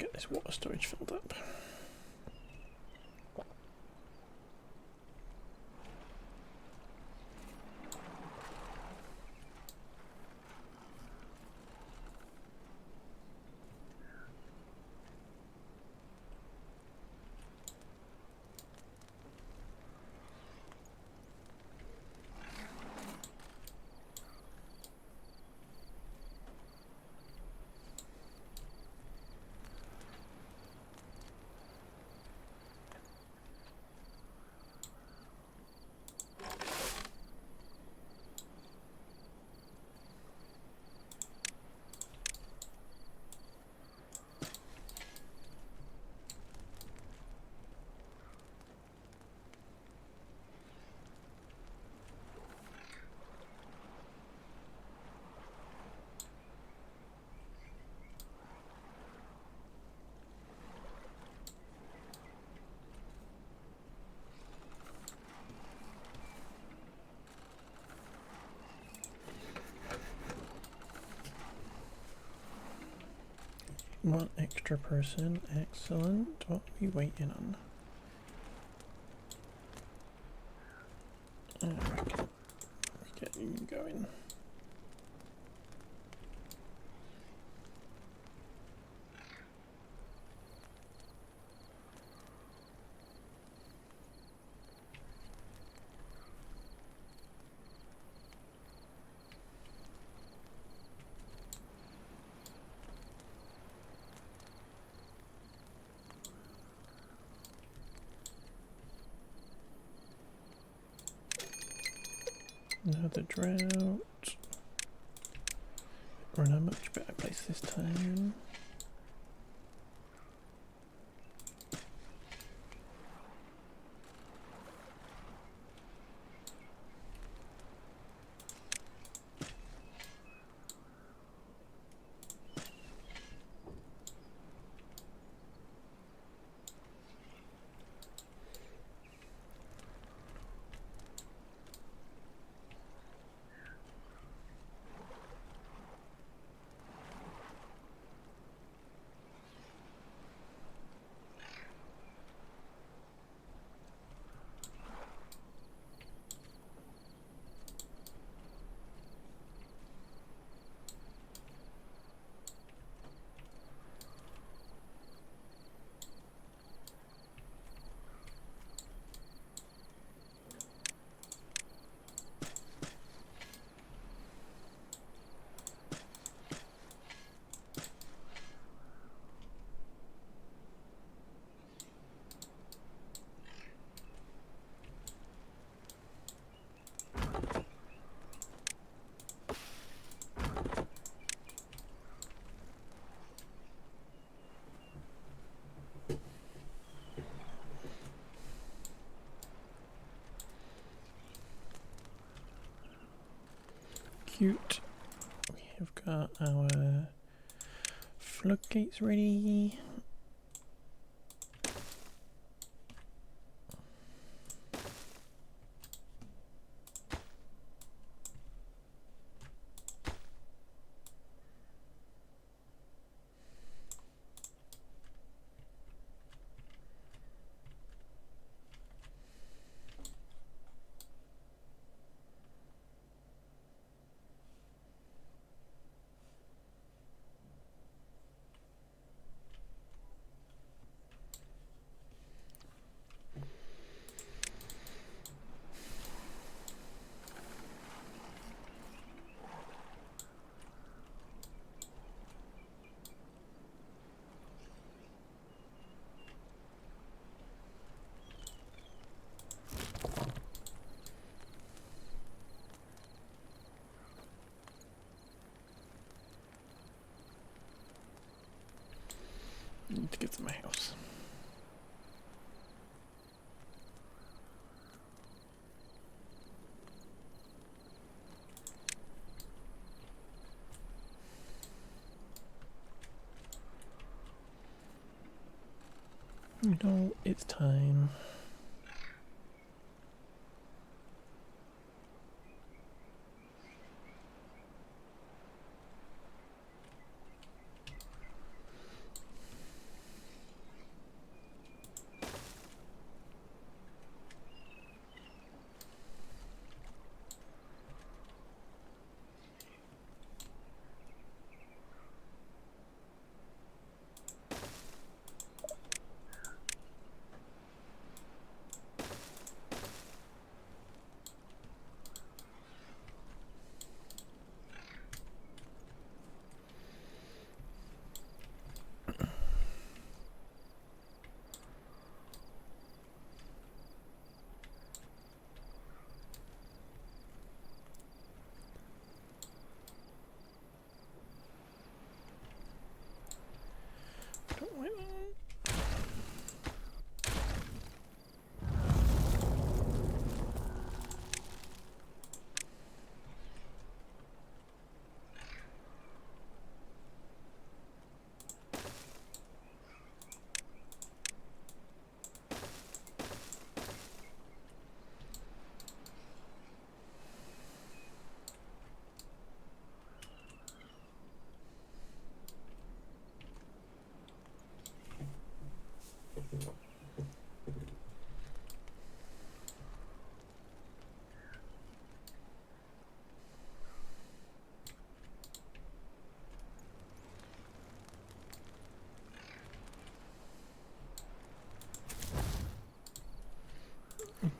get this water storage filled up. One extra person, excellent. What are we waiting on? I reckon we get you going. Another drought. We're in a much better place this time. Cute. We have got our floodgates ready. I need to get to my house. You know, it's time.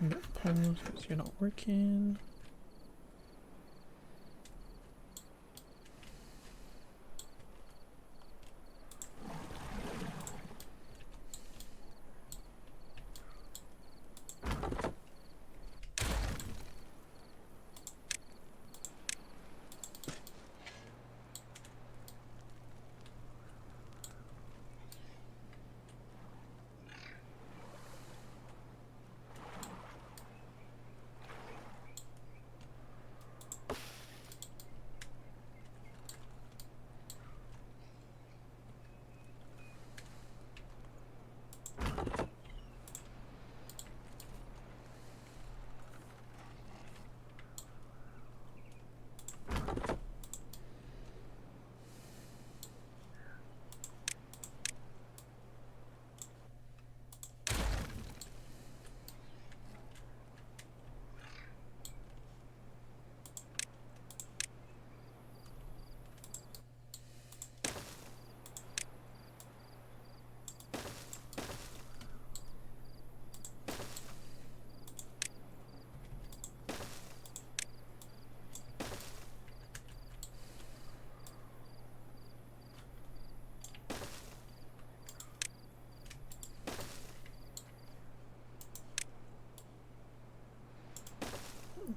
Pause because you're not working.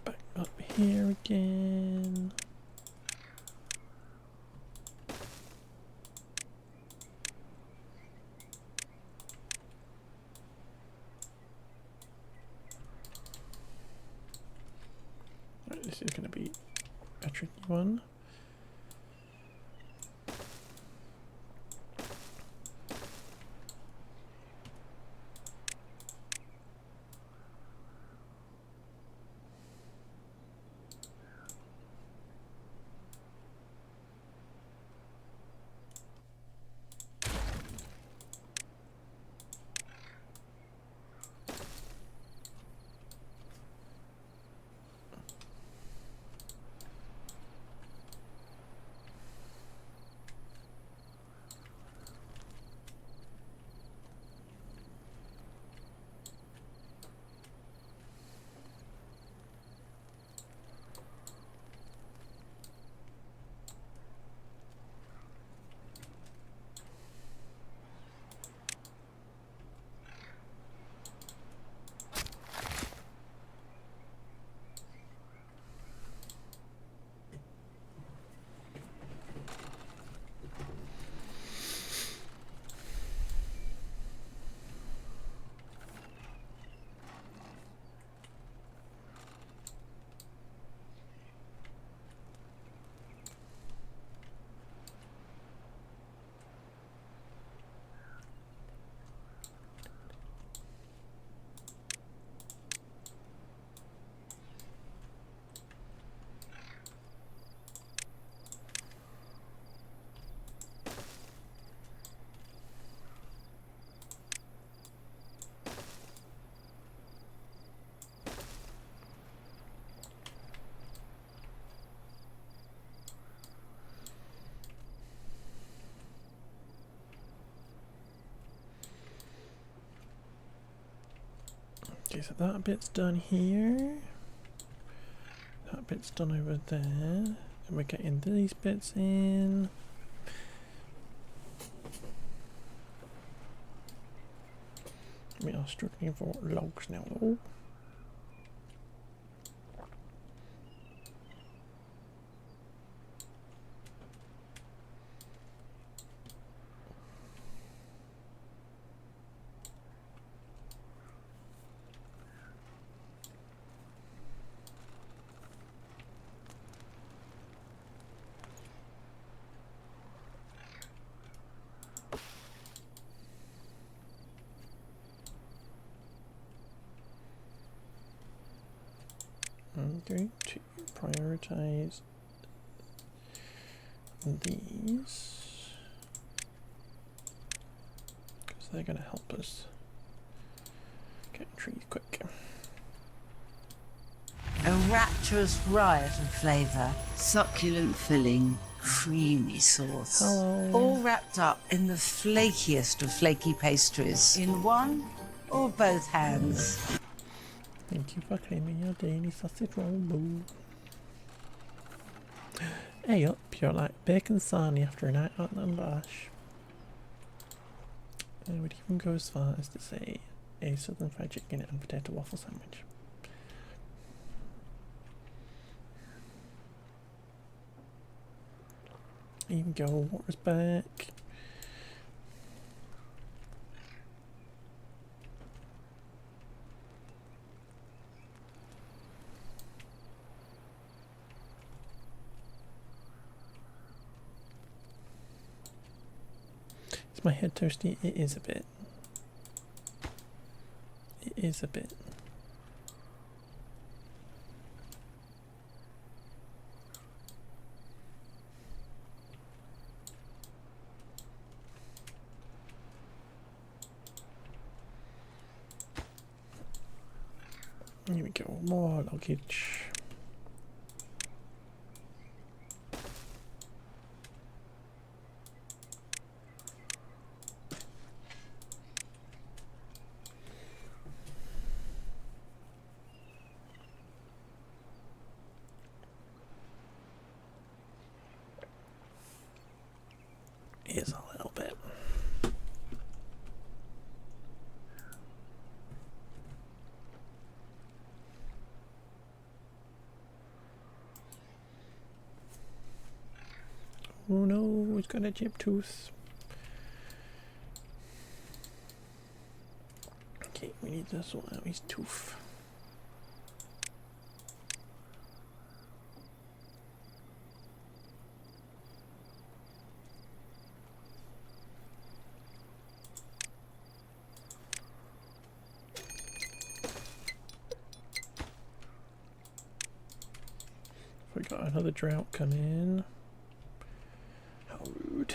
Back up here again. Right, this is going to be a tricky one. Okay, so that bit's done here. That bit's done over there. And we're getting these bits in. We are struggling for logs now though. I'm going to prioritize these because they're going to help us get trees quick. A rapturous riot of flavour, succulent filling, creamy sauce. Hello. All wrapped up in the flakiest of flaky pastries in one or both hands. Thank you for claiming your daily sausage roll, boo. Hey up, you're like bacon sarnie after a night out on the lash. I would even go as far as to say a southern fried chicken and potato waffle sandwich. Here we go, water's back. Is my head toasty? It is a bit. It is a bit. Here we go, more luggage. Is a little bit. Oh no, he's got a chipped tooth. Okay, we need to sort out his tooth. We got another drought come in. How rude.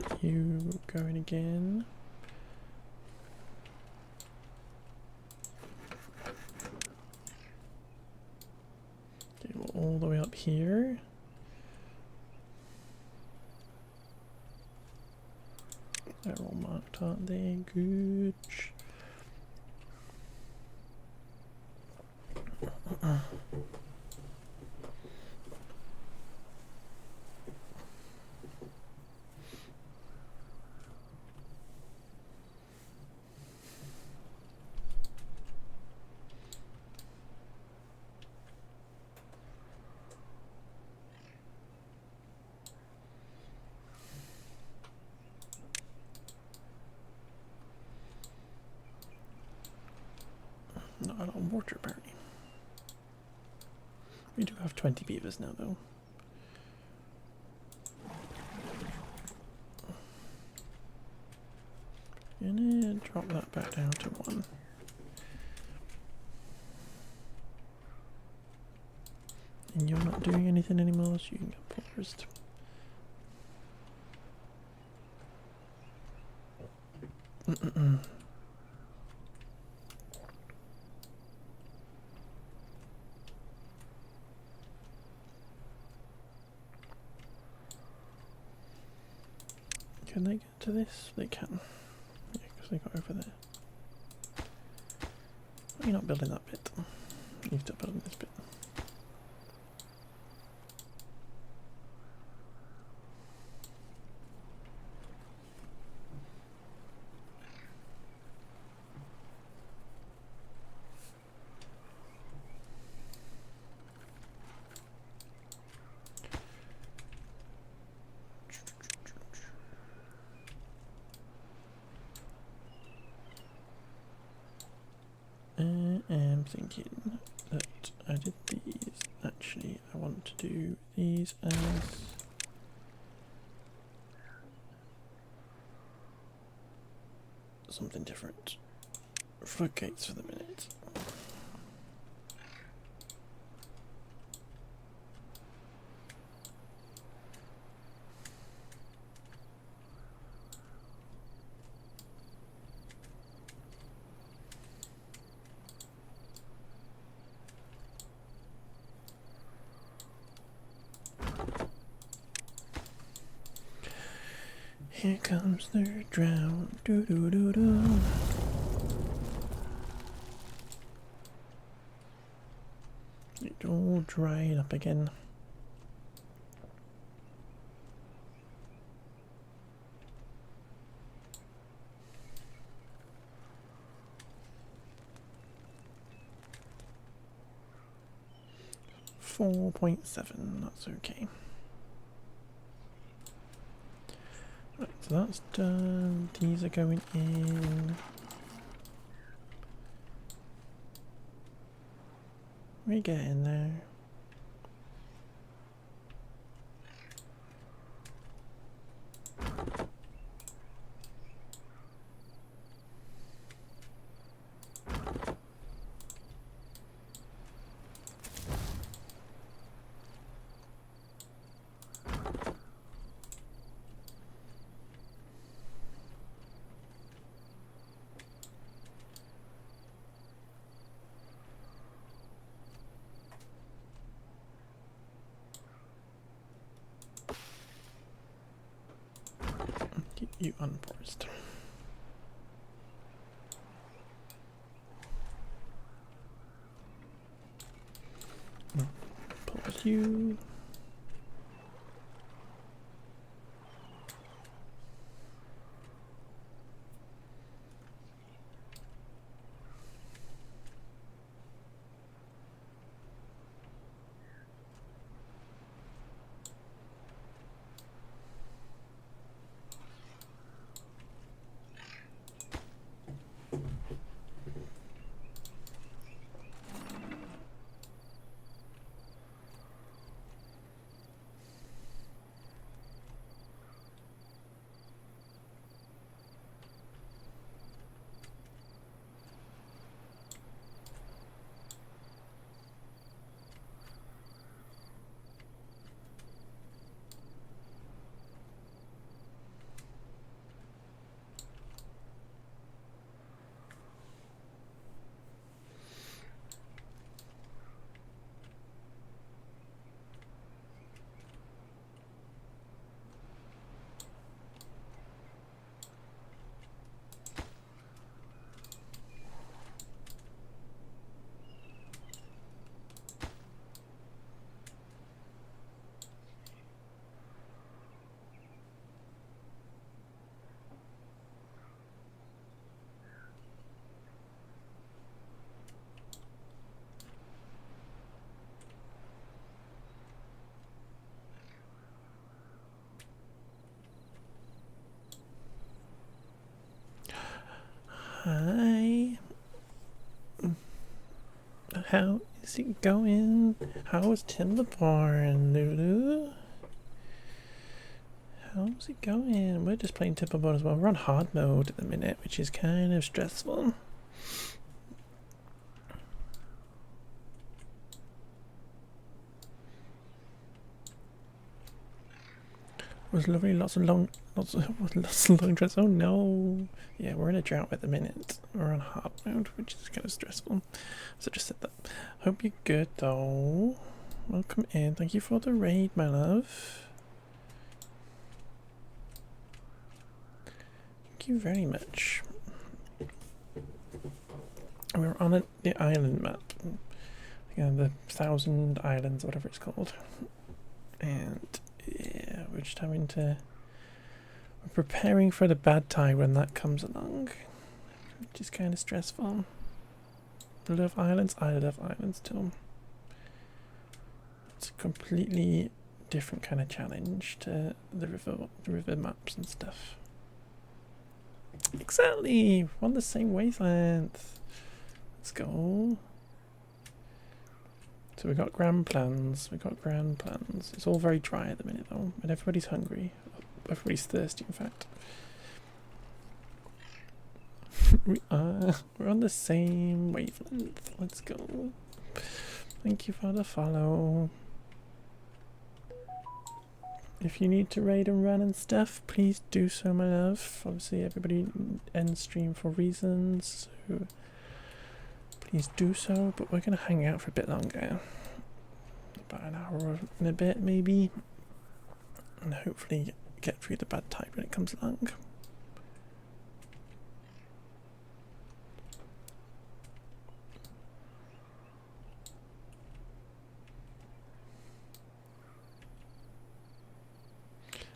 Get you going again. Okay, we're all the way up here. They're all marked, aren't they? Good. Not a lot of water apparently. We do have 20 beavers now though. Gonna drop that back down to 1. And you're not doing anything anymore, so you can get polarized. Can they get to this? They can. Yeah, because they got over there. Why are you not building that bit? You've still building this bit. I'm thinking that I did these. Actually, I want to do these as something different. Floodgates for the minute. Here comes the drought. Do do do do. It's all dried up again. .7, that's okay. Right, so that's done. These are going in. We get in there. Keep you unforced. Pause you. Hi. How is it going? How is Timber Barn, Lulu? How's it going? We're just playing Timber Barn as well. We're on hard mode at the minute, which is kind of stressful. It was lovely, lots of long drinks. Oh no! Yeah, we're in a drought at the minute. We're on hard mode, which is kind of stressful. So just said that. Hope you're good though. Welcome in. Thank you for the raid, my love. Thank you very much. We're on the island map. Again, the 1,000 islands, whatever it's called. And yeah, we're just having to. We're preparing for the bad time when that comes along, which is kind of stressful. Love islands. I love islands too. It's a completely different kind of challenge to the river maps and stuff. Exactly, we're on the same wavelength. Let's go. So we got grand plans. It's all very dry at the minute though, and everybody's hungry. Everybody's thirsty, in fact. We're on the same wavelength. Let's go. Thank you for the follow. If you need to raid and run and stuff, please do so, my love. Obviously, everybody ends stream for reasons, so please do so. But we're gonna hang out for a bit longer, about an hour and a bit maybe, and hopefully get through the bad tide when it comes along.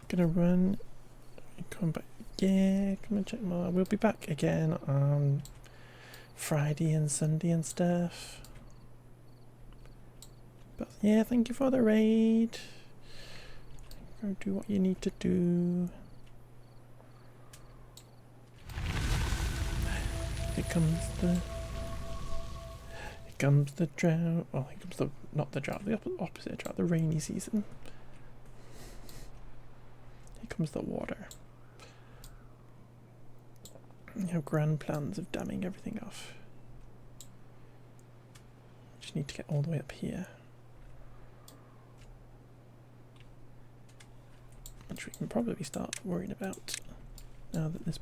Gonna run and come back. Yeah, come and check more. We'll be back again on Friday and Sunday and stuff. But yeah, thank you for the raid. Go do what you need to do. Here comes the drought. Well, here comes the not the drought, the opposite drought, the rainy season. Here comes the water. You have grand plans of damming everything off. Just need to get all the way up here. Which we can probably start worrying about now that this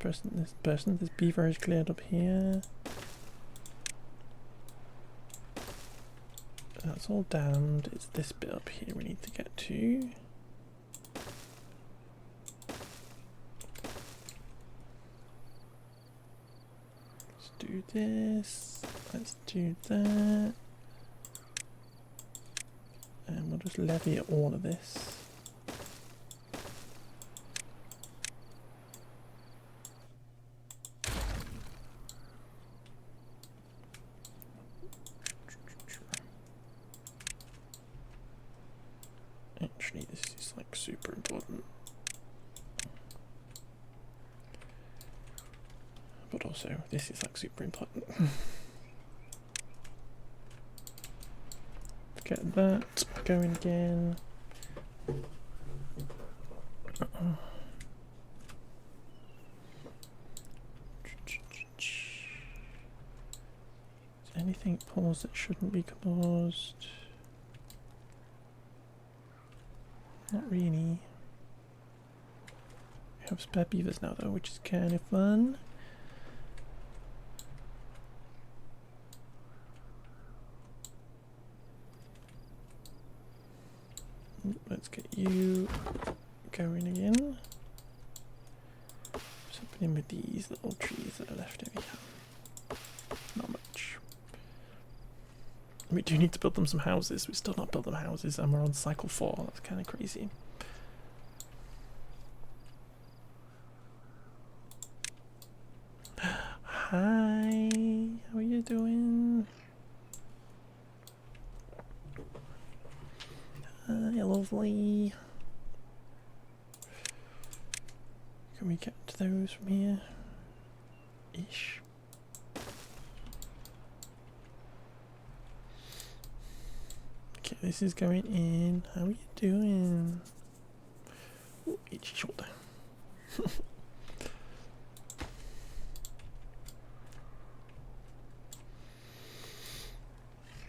beaver is cleared up here. That's all dammed. It's this bit up here we need to get to. Let's do this. Let's do that. And we'll just levy all of this. Actually, this is like super important. But also, this is like super important. Let's get that going again. Is anything paused that shouldn't be paused? Not really. We have spare beavers now though, which is kind of fun. Let's get you going again. What's happening with these little trees that are left over here? Not much. We do need to build them some houses. We've still not built them houses and we're on cycle 4. That's kind of crazy. Hi, how are you doing? Hi, lovely. Can we get to those from here? Ish. Okay, this is going in. How are you doing? Ooh, itchy shoulder.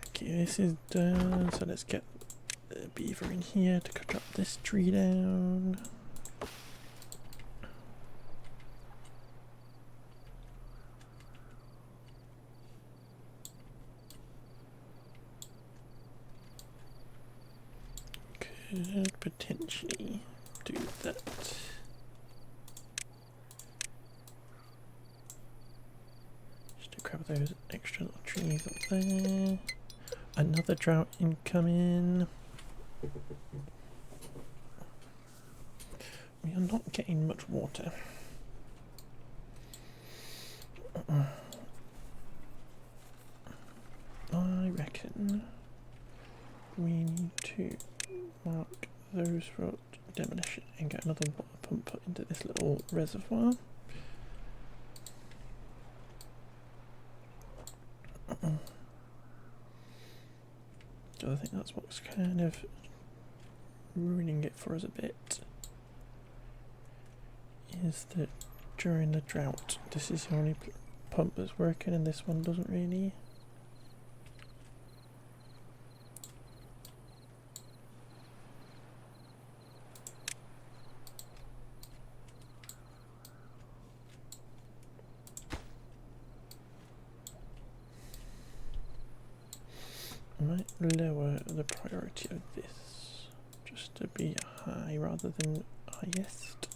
Okay, this is done. So let's get the beaver in here to cut up this tree down. Could potentially do that. Just to grab those extra little trees up there. Another drought incoming. We are not getting much water. I reckon we need to mark those for demolition and get another water pump put into this little reservoir. So I think that's what's kind of ruining it for us a bit, is that during the drought this is the only pump that's working and this one doesn't really. I might lower the priority of this just to be high rather than highest.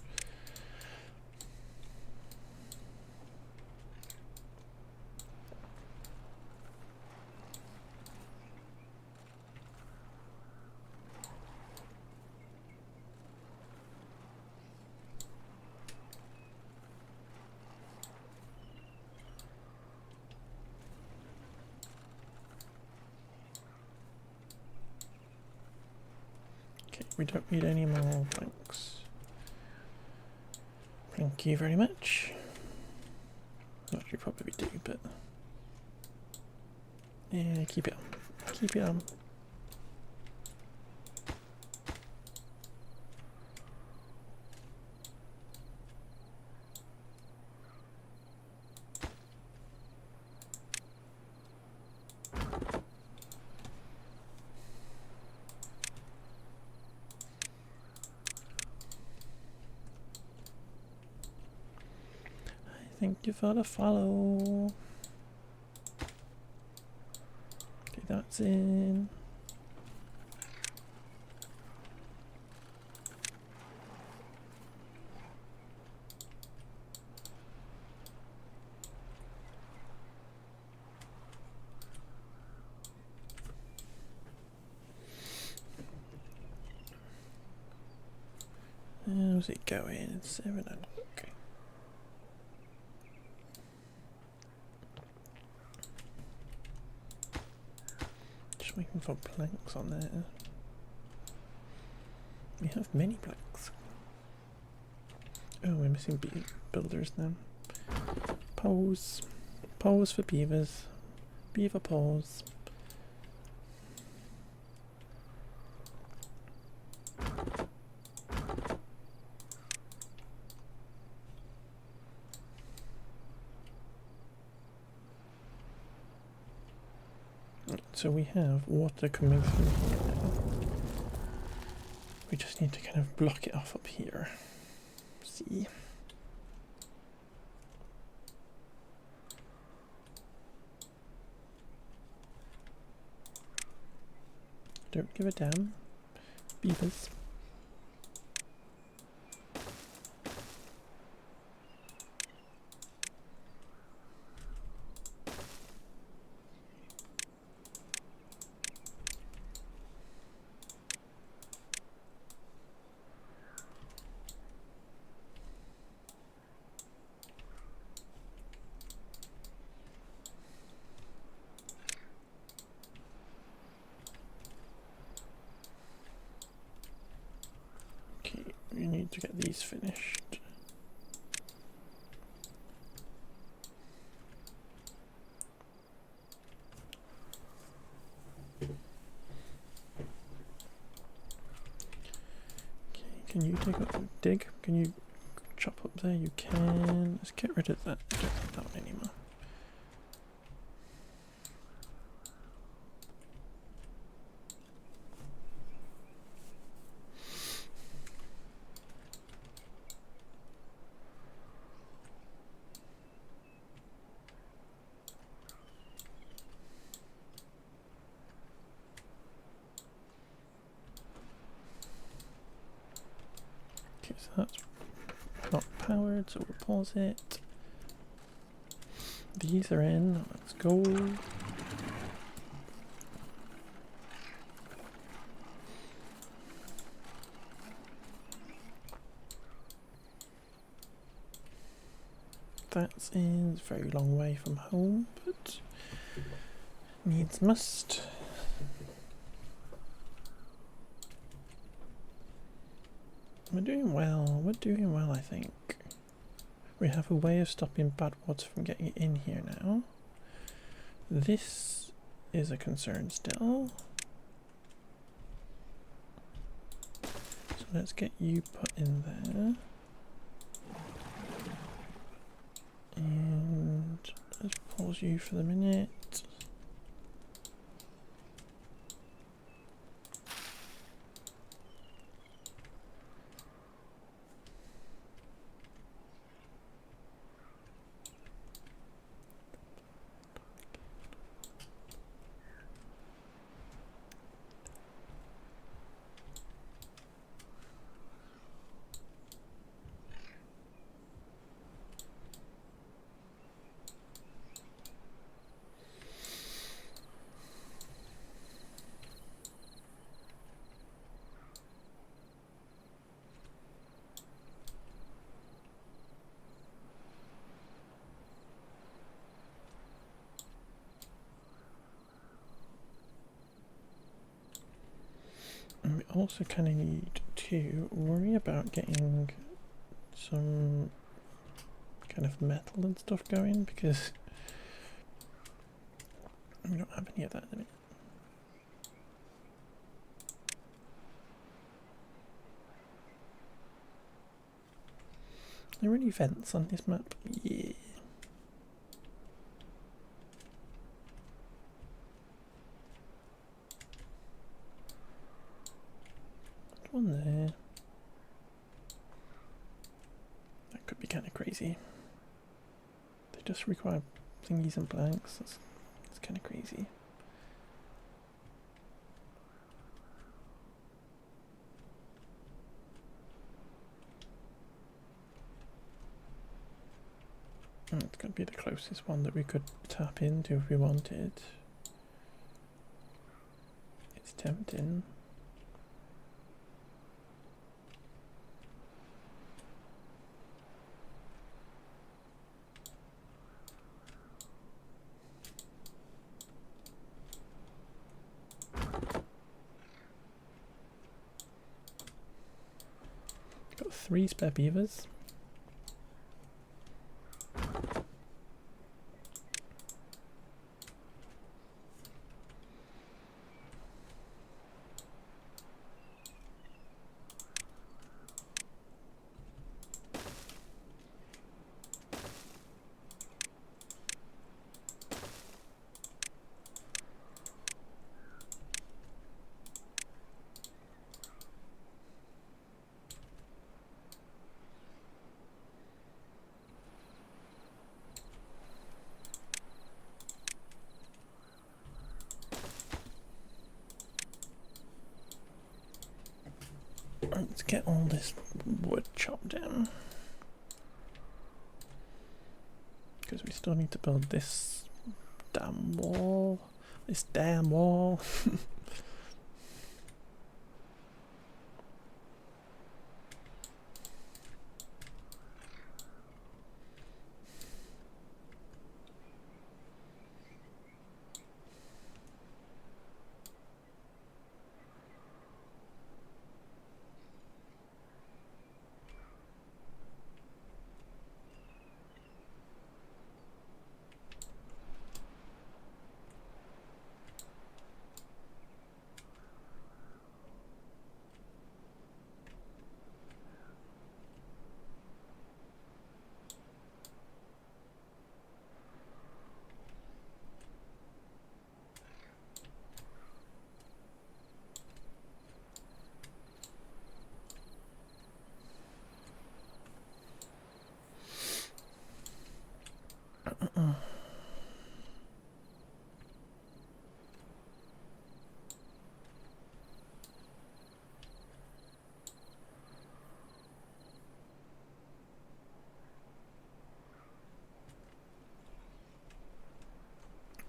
Okay, we don't need any more planks. Thank you very much. Not you probably do, but yeah, keep it on. Keep it on. Thank you for the follow. Okay, that's in. How's it going? 700. Okay. Just waiting for planks on there. We have many planks. Oh, we're missing builders now. Poles. Poles for beavers. Beaver poles. So we have water coming through here now. We just need to kind of block it off up here. See? Don't give a damn. Beavers. We need to get these finished. Okay, can you dig? Can you chop up there? You can. Let's get rid of that. I don't need that one anymore. Okay, so that's not powered, so we'll pause it. These are in. Let's go. That's in. It's a very long way from home, but needs must. We're doing well. We're doing well, I think. We have a way of stopping bad water from getting in here now. This is a concern still. So let's get you put in there. And let's pause you for the minute. also kind of need to worry about getting some kind of metal and stuff going, because we don't have any of that at the minute. Are there any vents on this map? Yeah. There's one there. That could be kind of crazy. They just require thingies and blanks. That's kind of crazy. It's going to be the closest one that we could tap into if we wanted. It's tempting. Got 3 spare beavers. Let's get all this wood chopped down, because we still need to build this damn wall. This damn wall.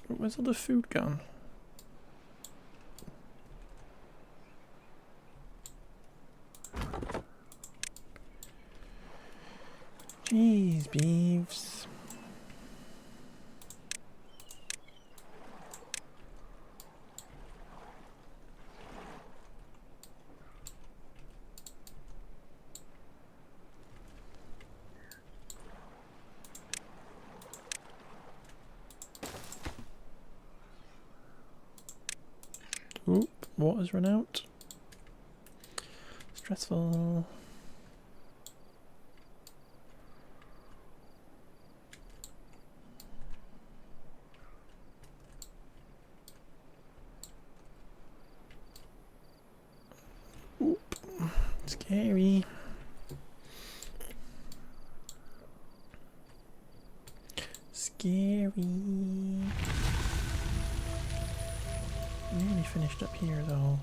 Where's all the food gone? Jeez, beeves. Oop, water's run out. Stressful. Oop, scary. Scary. Nearly finished up here though.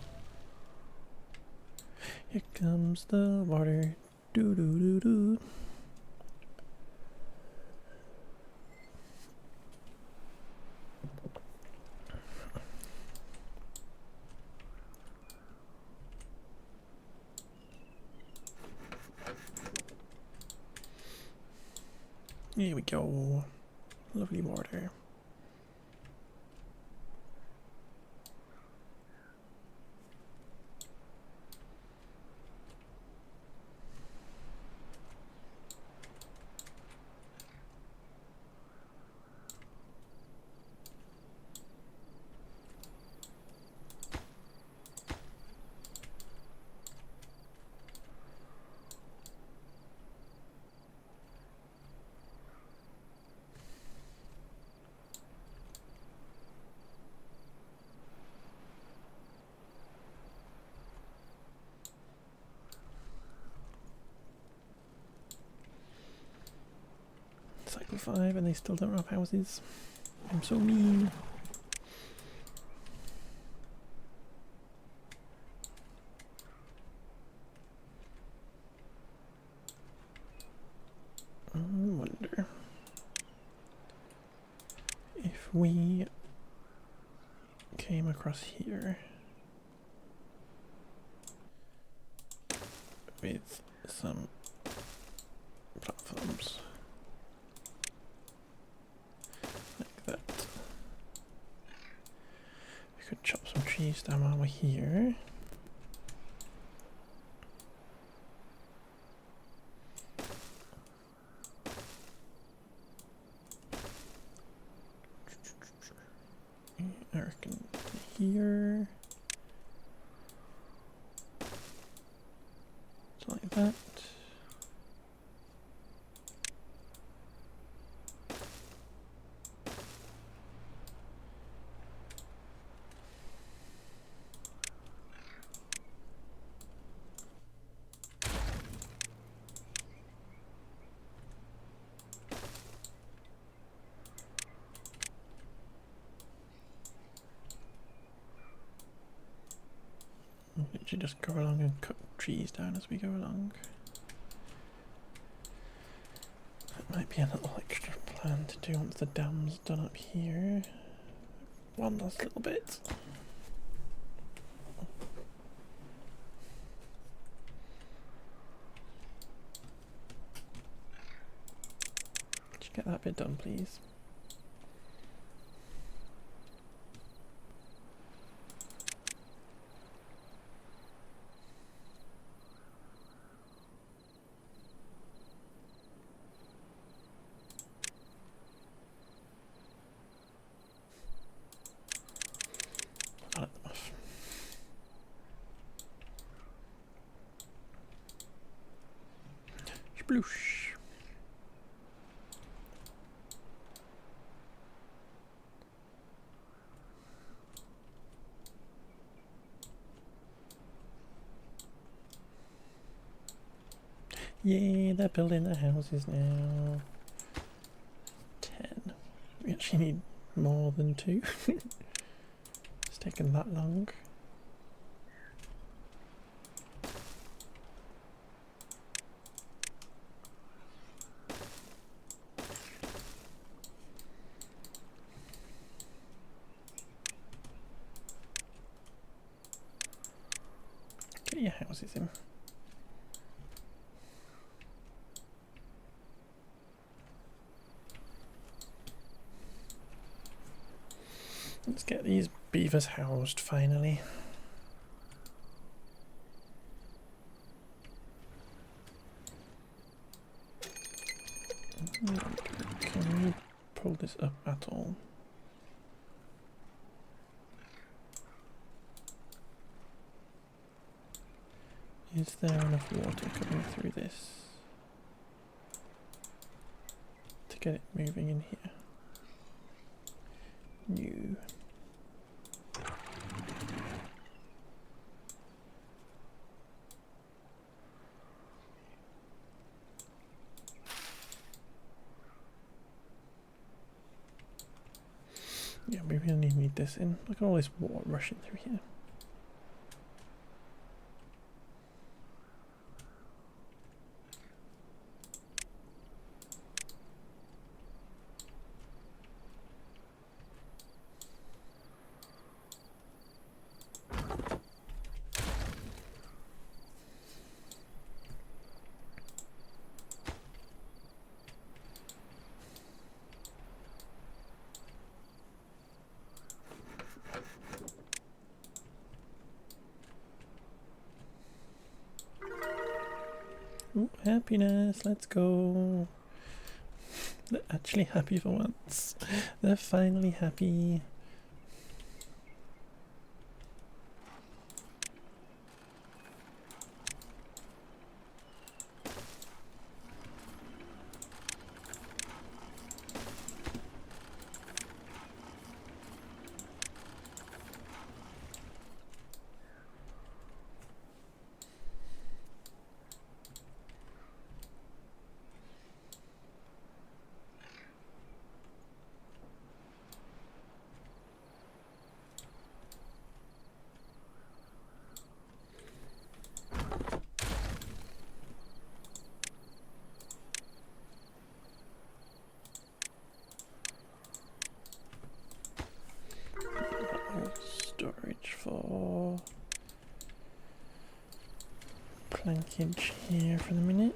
Here comes the water. Doo doo doo doo. Here we go. Lovely water. level 5 and they still don't have houses. I'm so mean. I wonder if we came across here with some platforms like that. We could chop some trees down while we're here. I reckon here. Like that. Literally just go along and cut trees down as we go along. That might be a little extra plan to do once the dam's done up here. One last little bit. Could you get that bit done, please? I'll let them off. Sploosh. Yay, they're building their houses now. 10. We actually need more than 2. It's taken that long. Get your houses in. Let's get these beavers housed finally. Can we pull this up at all? Is there enough water coming through this to get it moving in here? No. Yeah, we really need this in. Look at all this water rushing through here. Ooh, happiness, let's go. They're actually happy for once. They're finally happy. package here for the minute.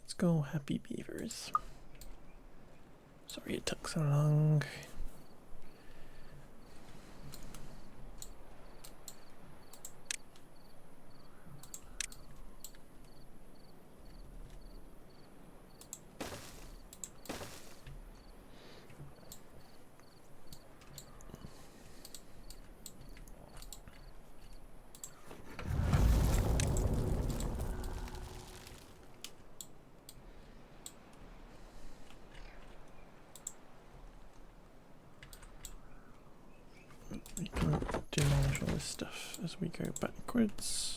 Let's go, happy beavers. Sorry it took so long. We can demolish all this stuff as we go backwards.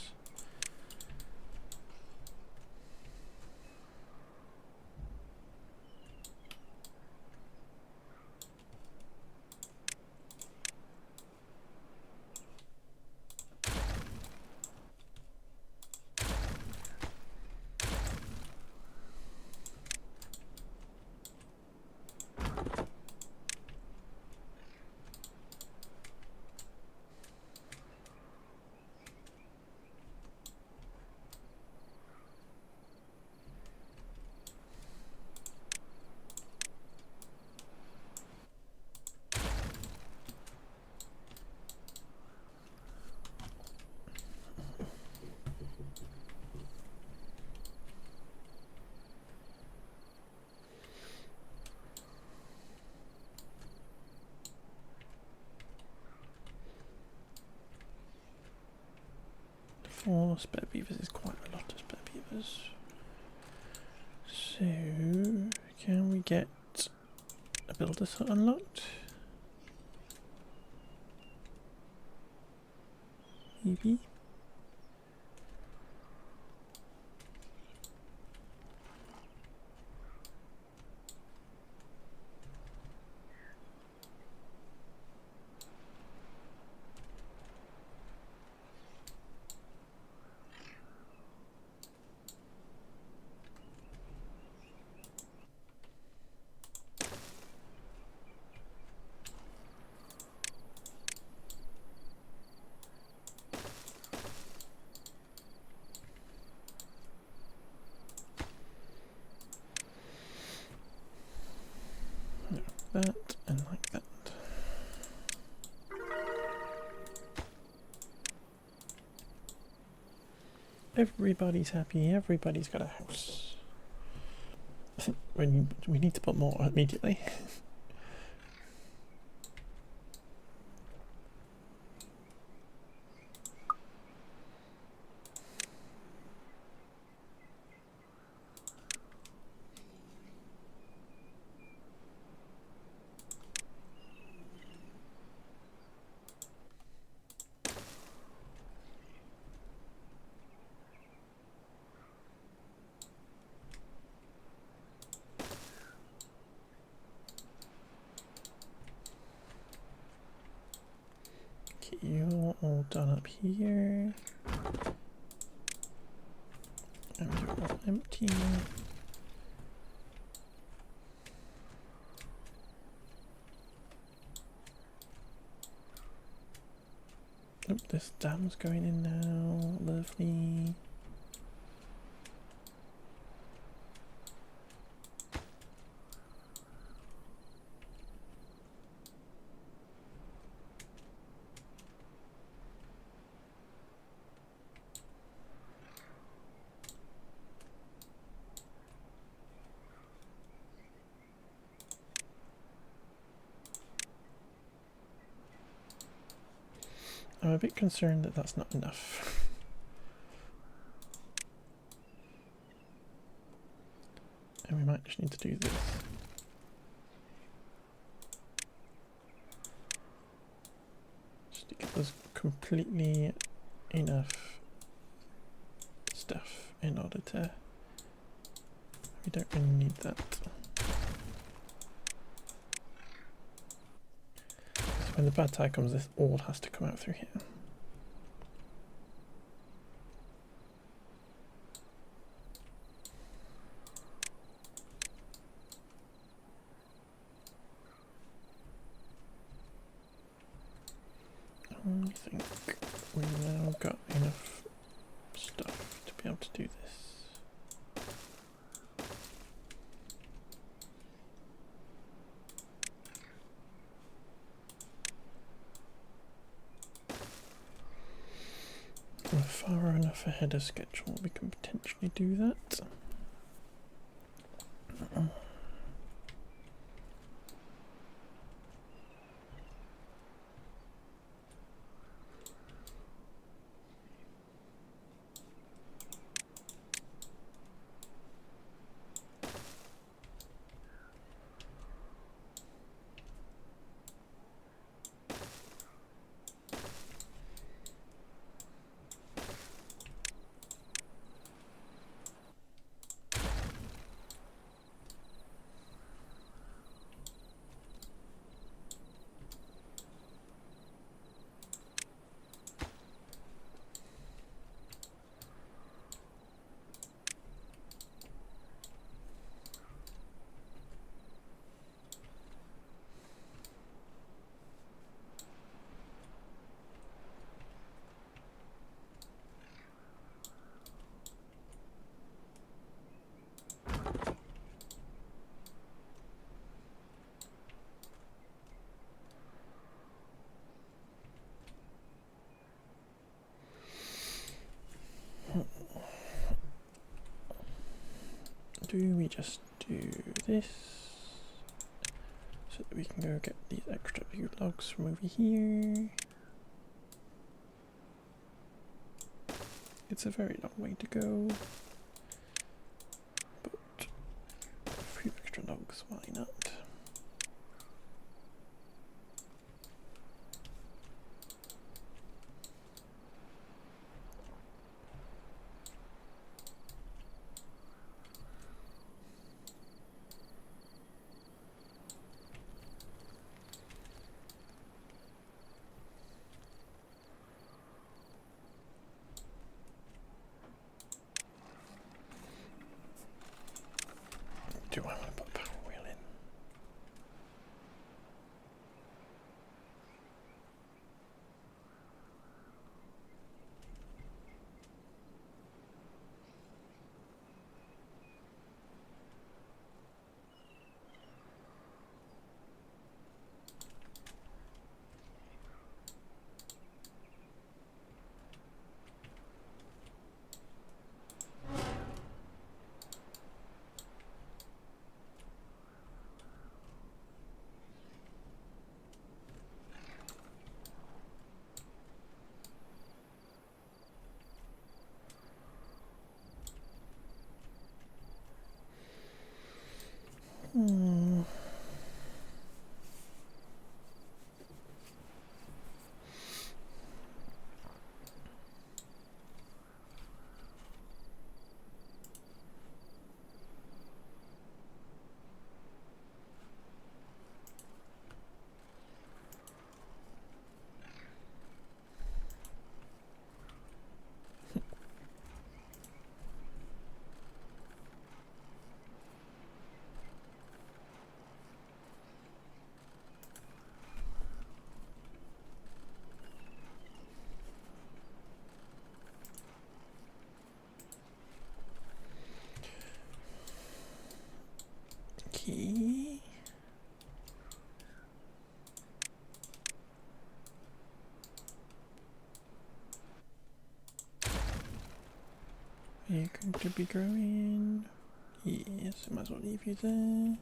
Four spare beavers is quite a lot of spare beavers. So, can we get a builder's hut unlocked? Maybe? That and like that. Everybody's happy, everybody's got a house. I think we need to put more immediately. You're all done up here. And you're all empty. Oh, this dam's going in now. Lovely. I'm a bit concerned that that's not enough. And we might just need to do this. give us completely enough stuff in order to... We don't really need that. So when the bad tide comes, this all has to come out through here. I think we've now got enough stuff to be able to do this. We're far enough ahead of schedule, we can potentially do that. Do we just do this so that we can go get these extra few logs from over here? It's a very long way to go, but a few extra logs, why not? Do I want to put a power wheel in? Okay. You're going to be growing. Yes, I might as well leave you there.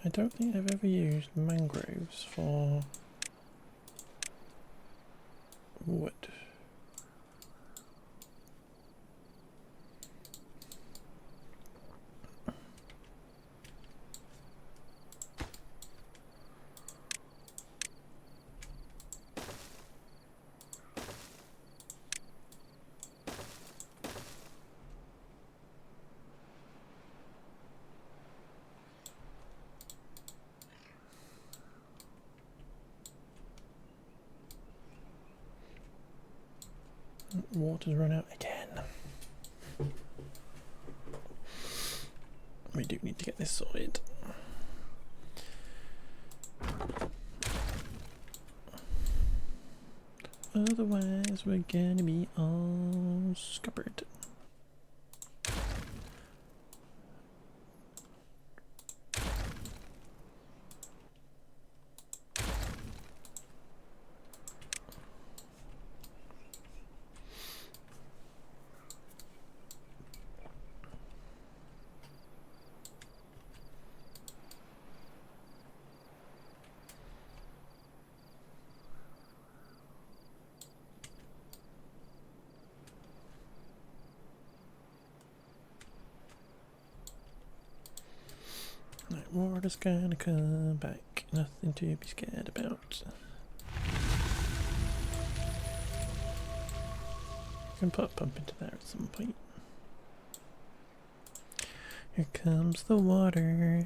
I don't think I've ever used mangroves for wood. Water's run out again. We do need to get this sorted. Otherwise we're gonna be all scuppered. Right, water's gonna come back. Nothing to be scared about. Can put a pump into there at some point. Here comes the water.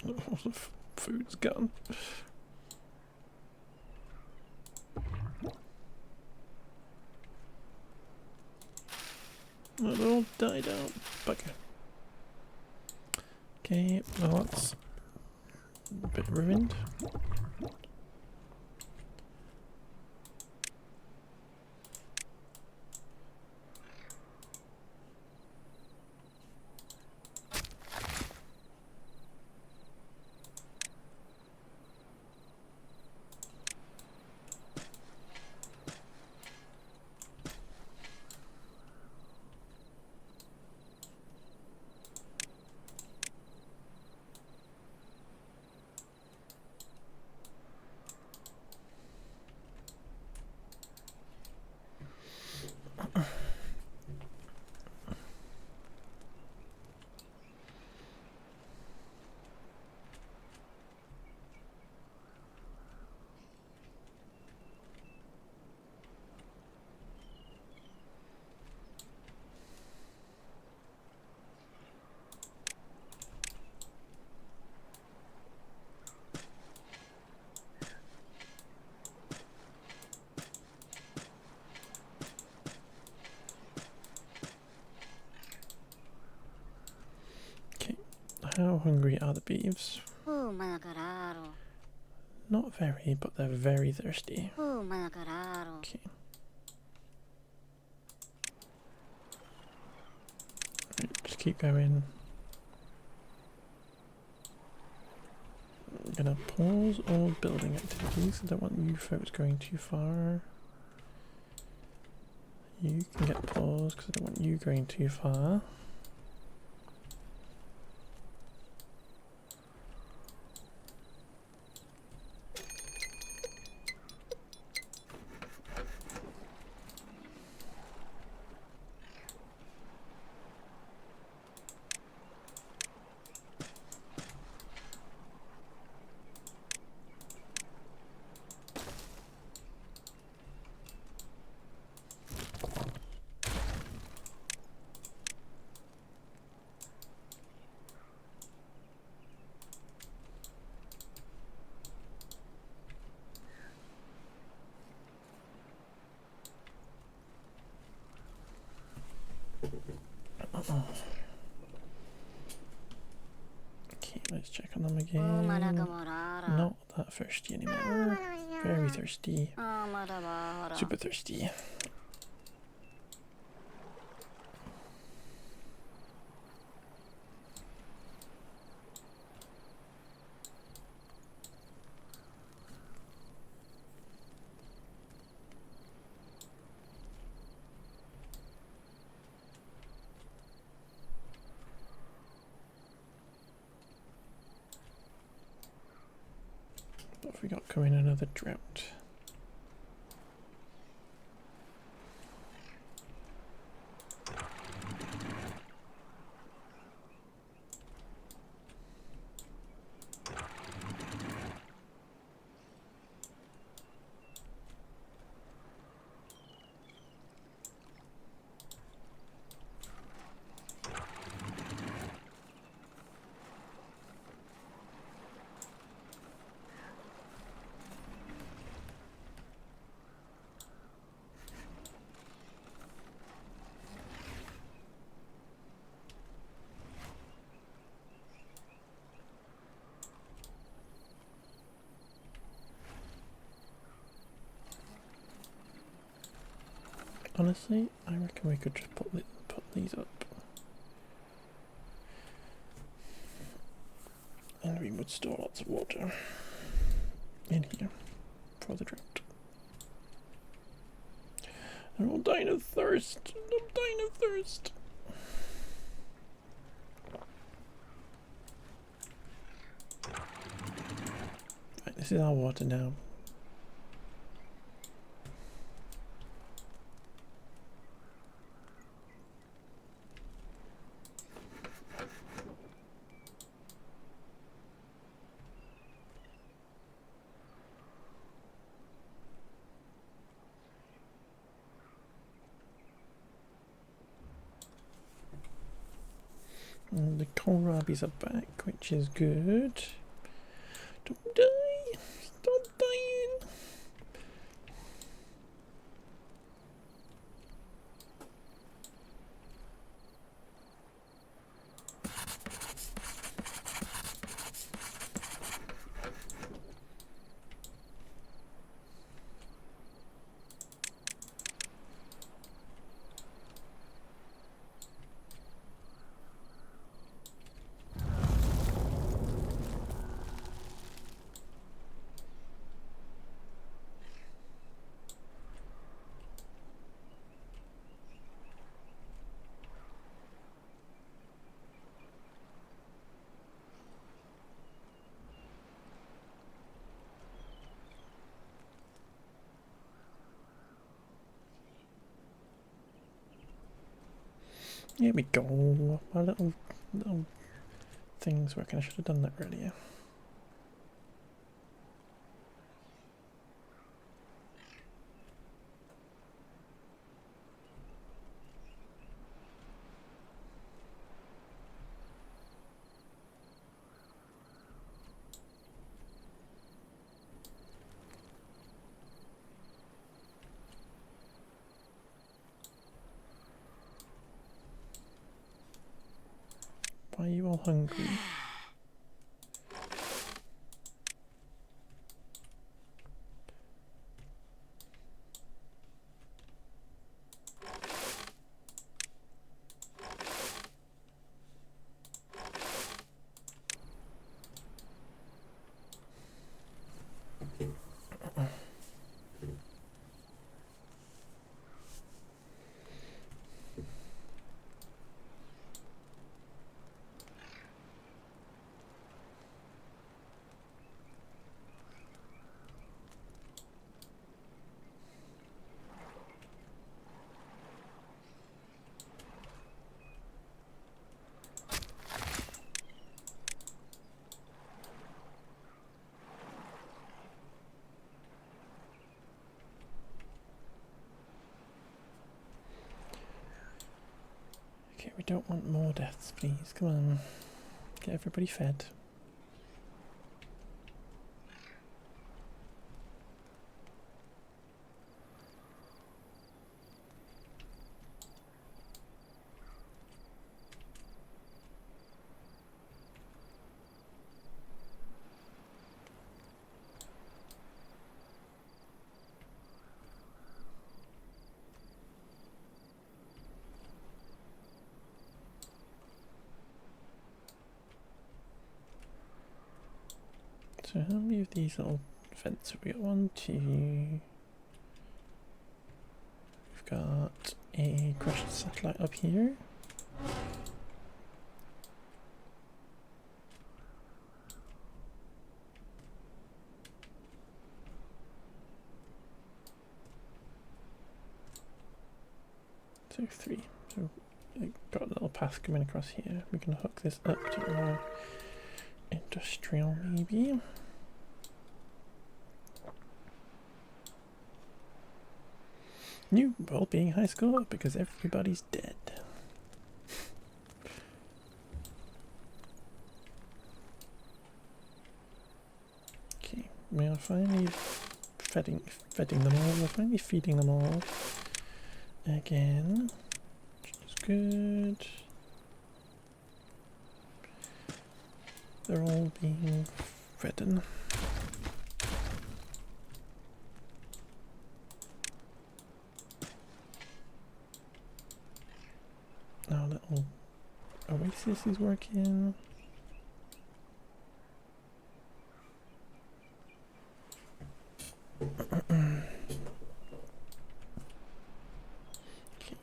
Oh, the food's gone. Oh, it all died out. Bugger. Okay, well that's a bit ruined. How hungry are the beeves? Not very, but they're very thirsty. Okay. Right, just keep going. I'm gonna pause all building activities. I don't want you folks going too far. You can get paused because I don't want you going too far. Okay, let's check on them again. Not that thirsty anymore. Very thirsty. Super thirsty. we got coming? Another drought. Honestly, I reckon we could just put these up. And we would store lots of water in here for the drought. I'm all dying of thirst. I'm dying of thirst. Right, this is our water now. And the kohlrabis are back, which is good. Don't die! Stop dying! Here we go. My little things working. I should have done that earlier. Why are you all hungry? Okay, we don't want more deaths, please. Come on. Get everybody fed. So how many of these little vents have we got? 1, 2. We've got a crushed satellite up here. So 3. So we've got a little path coming across here. We can hook this up to our industrial maybe. New well-being high score because everybody's dead. Okay, we are finally feeding them all. We're finally feeding them all again, which is good. They're all being fed. Our little oasis is working. Okay,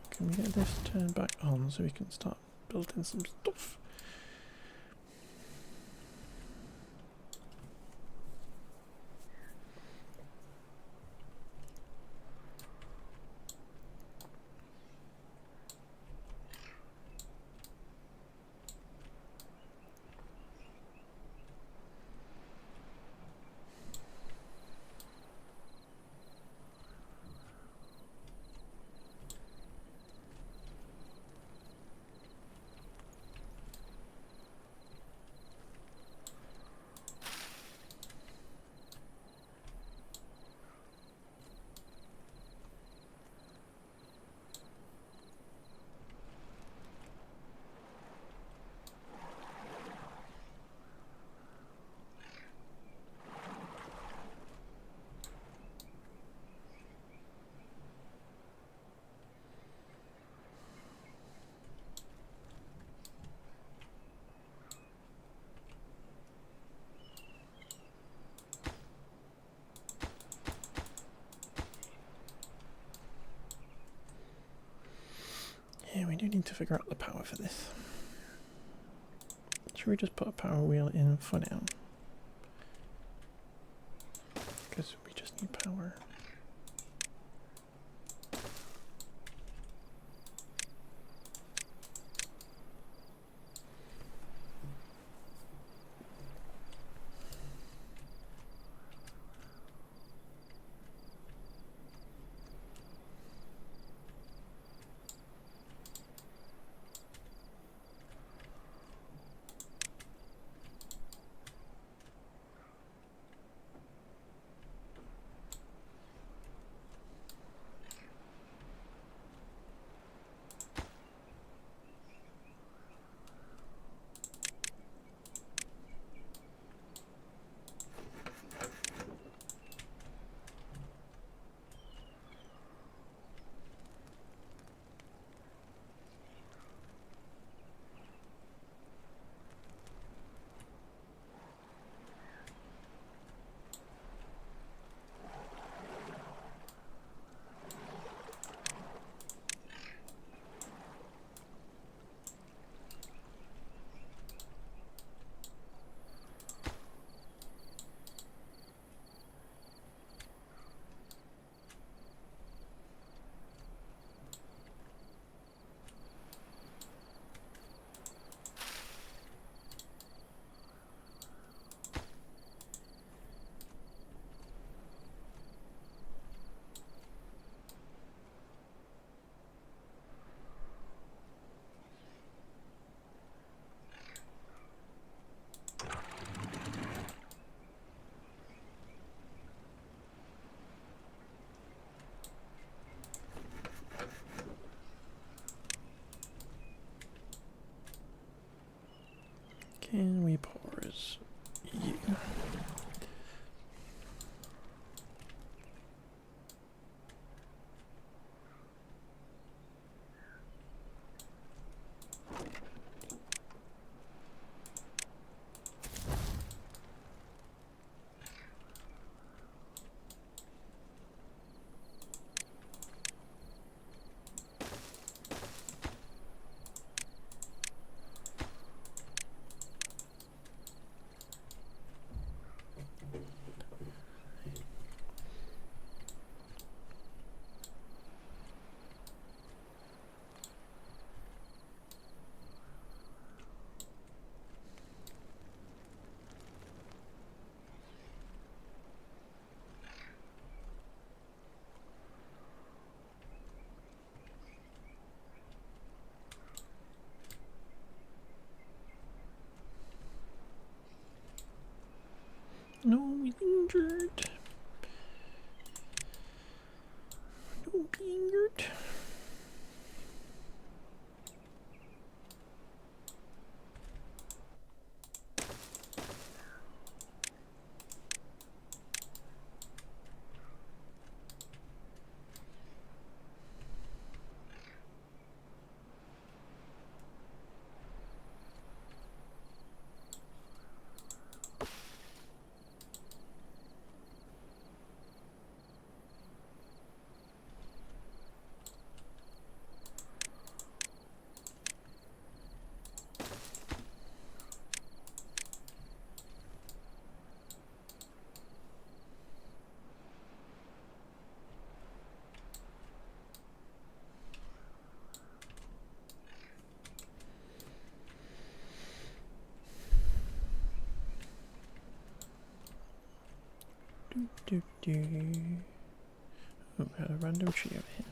can we get this turned back on so we can start building some stuff? Yeah, we do need to figure out the power for this. Should we just put a power wheel in for now? Because we just need power. Can we pause you? No, he's injured. Don't be injured. Do. Oh, we had a random tree over here.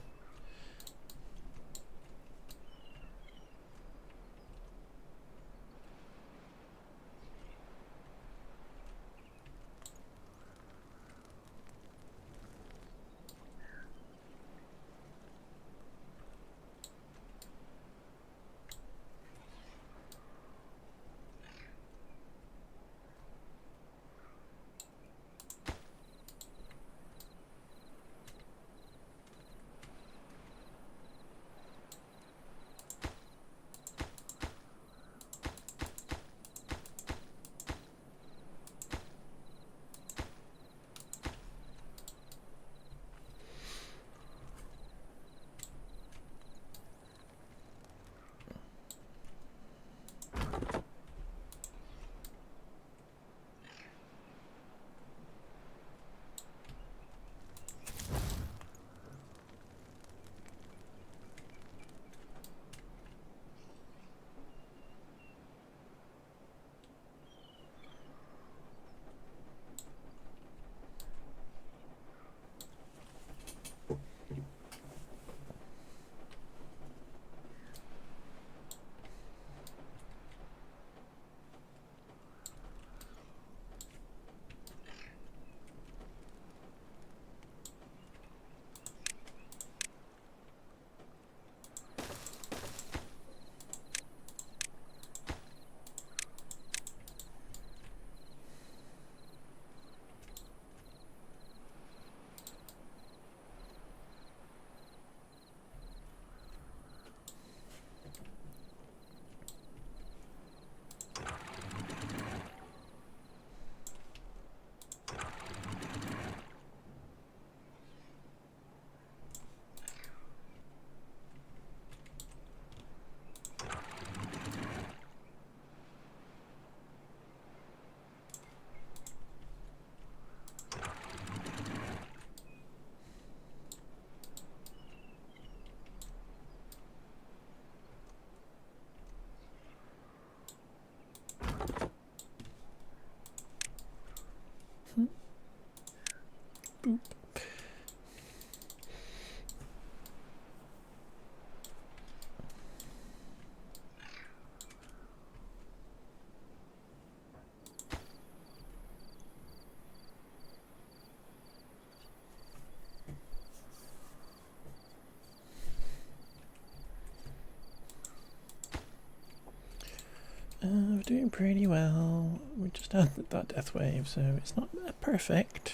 Boop. We're doing pretty well. We just had that death wave, so it's not perfect.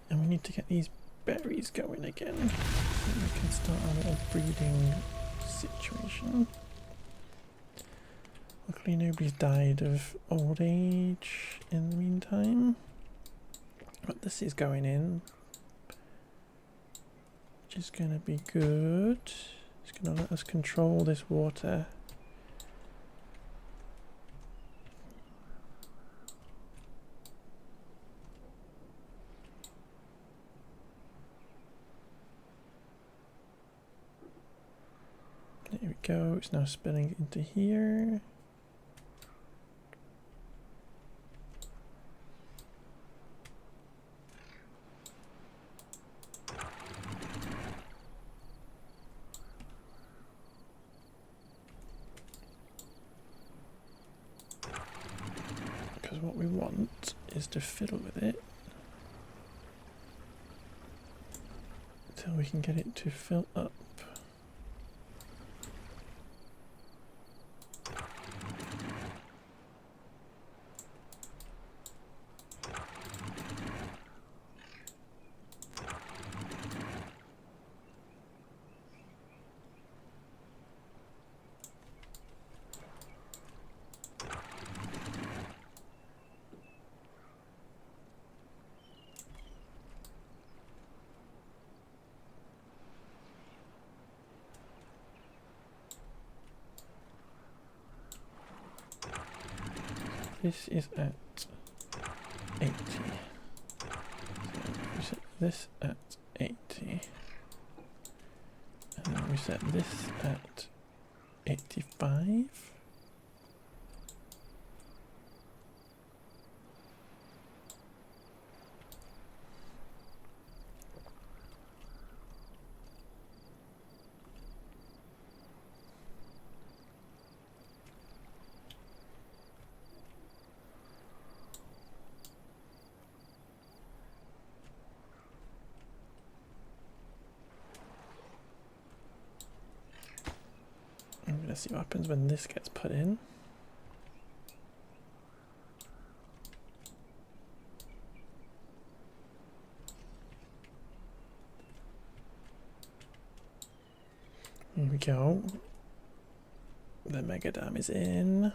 And we need to get these berries going again, so we can start our little breeding situation. Luckily nobody's died of old age in the meantime. But this is going in, which is going to be good. It's going to let us control this water. There we go, it's now spilling into here. Because what we want is to fiddle with it until we can get it to fill up. This is at 80. So we set this at 80. And then we set this at 85. I'm going to see what happens when this gets put in. Here we go. The mega dam is in.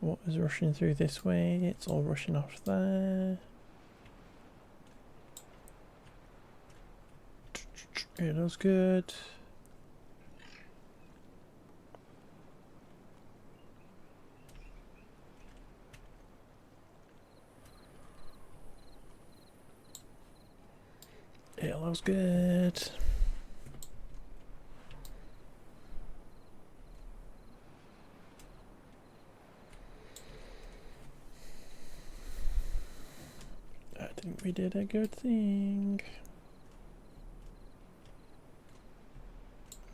Water's rushing through this way, it's all rushing off there. It looks good. It looks good. I think we did a good thing.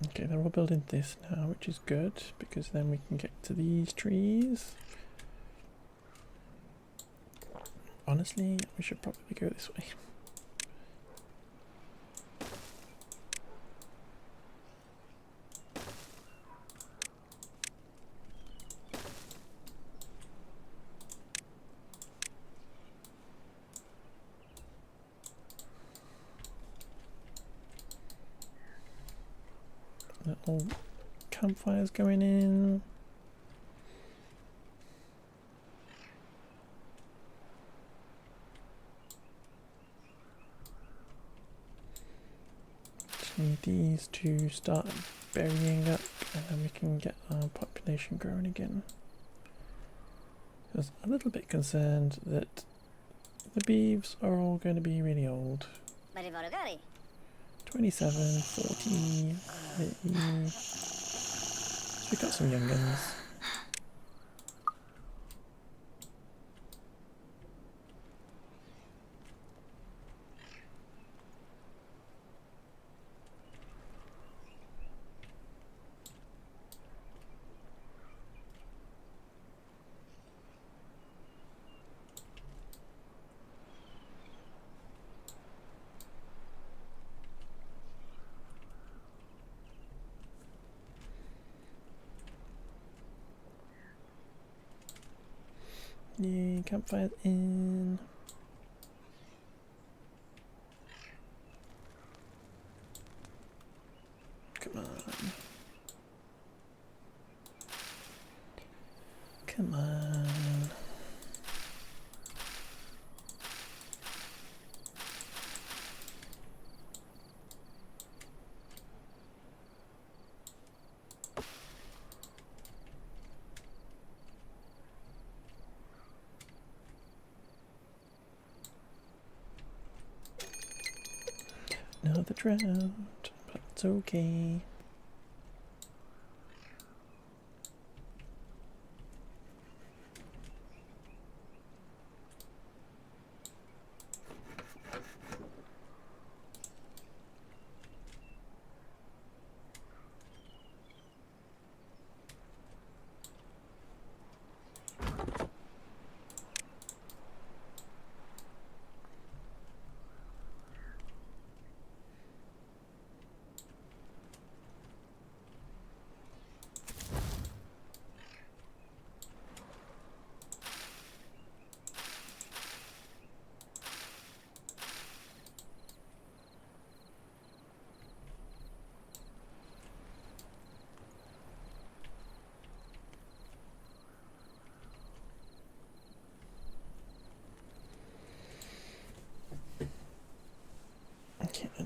Okay, they're all building this now, which is good, because then we can get to these trees. Honestly, we should probably go this way. Little campfires going in. Just need these to start burying up, and then we can get our population growing again. I was a little bit concerned that the beeves are all going to be really old. 27, 40, 30. So we got some young guns. Yay, campfire in. Come on. Come on. Another drought, but it's okay.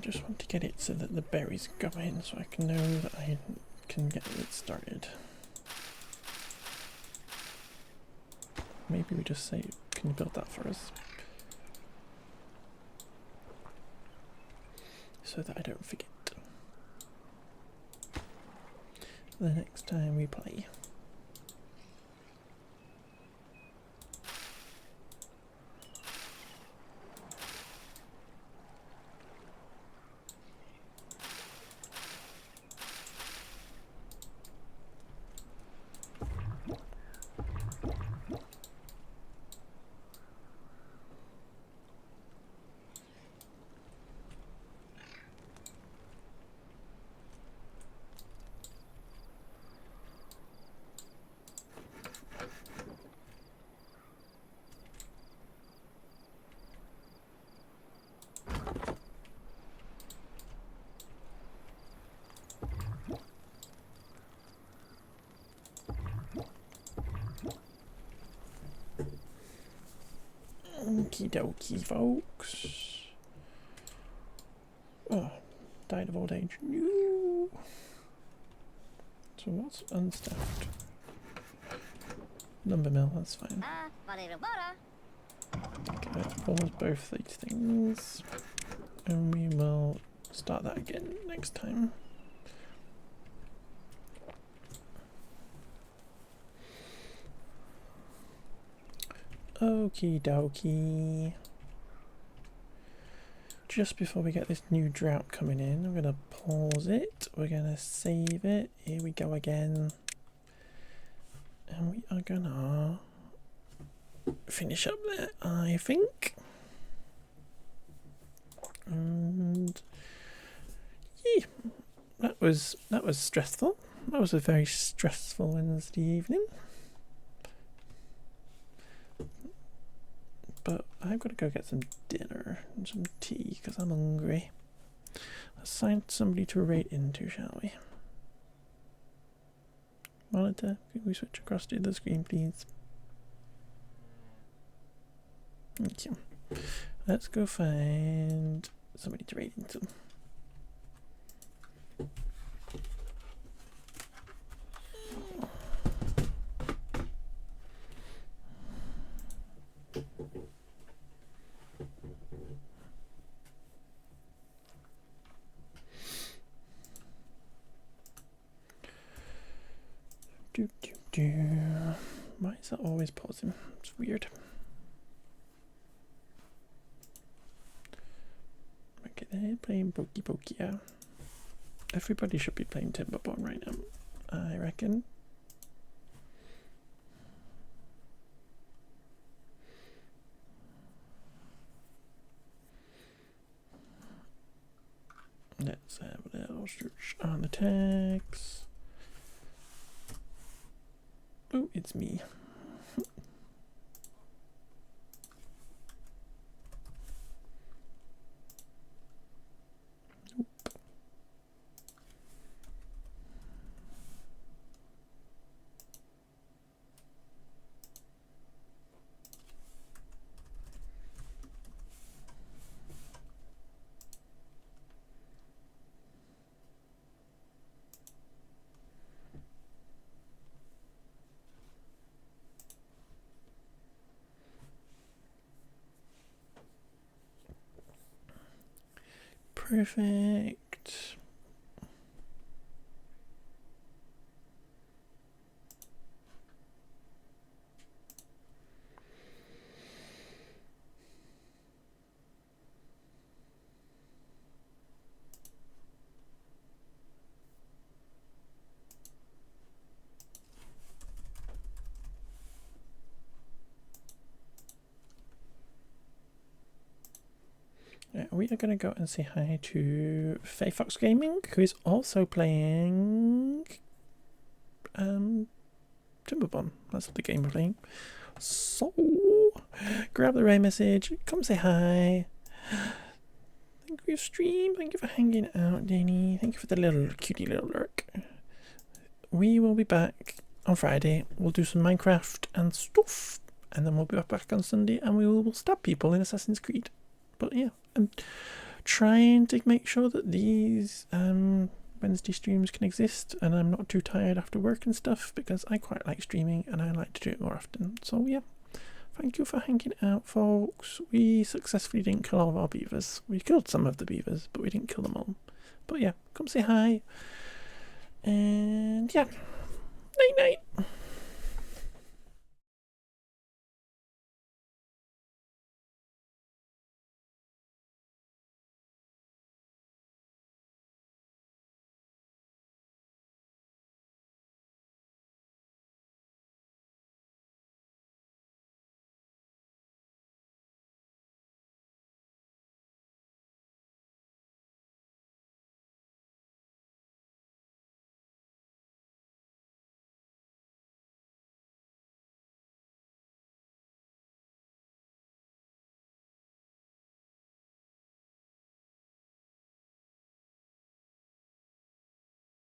just want to get it so that the berries go in, so I can know that I can get it started. Maybe we just say, can you build that for us? So that I don't forget the next time we play. Okie dokie, folks. Oh, died of old age. No. So what's unstaffed? Lumber mill, that's fine. Okay, let's pause both these things. And we will start that again next time. Okie dokie. Just before we get this new drought coming in, I'm going to pause it. We're going to save it. Here we go again. And we are going to finish up there, I think. And yeah, that was stressful. That was a very stressful Wednesday evening. But I've got to go get some dinner and some tea because I'm hungry. Let's find somebody to rate into, shall we? Monitor, can we switch across to the screen, please? Thank you. Let's go find somebody to rate into. Why is that always pausing? It's weird. Okay, they're playing Pokey Pokey, yeah. Everybody should be playing Timberbone right now, I reckon. Let's have a little search on the tags. Oh, it's me. Nope. Perfect. We are going to go and say hi to Faye Fox Gaming, who is also playing Timberbone. That's the game we're playing. So, grab the right message, come say hi. Thank you for your stream, thank you for hanging out, Danny. Thank you for the little cutie little lurk. We will be back on Friday. We'll do some Minecraft and stuff, and then we'll be back on Sunday and we will stab people in Assassin's Creed. But yeah, and trying to make sure that these Wednesday streams can exist, and I'm not too tired after work and stuff, because I quite like streaming and I like to do it more often. So yeah, thank you for hanging out, folks. We successfully didn't kill all of our beavers. We killed some of the beavers, but we didn't kill them all. But yeah, come say hi. And yeah, night night.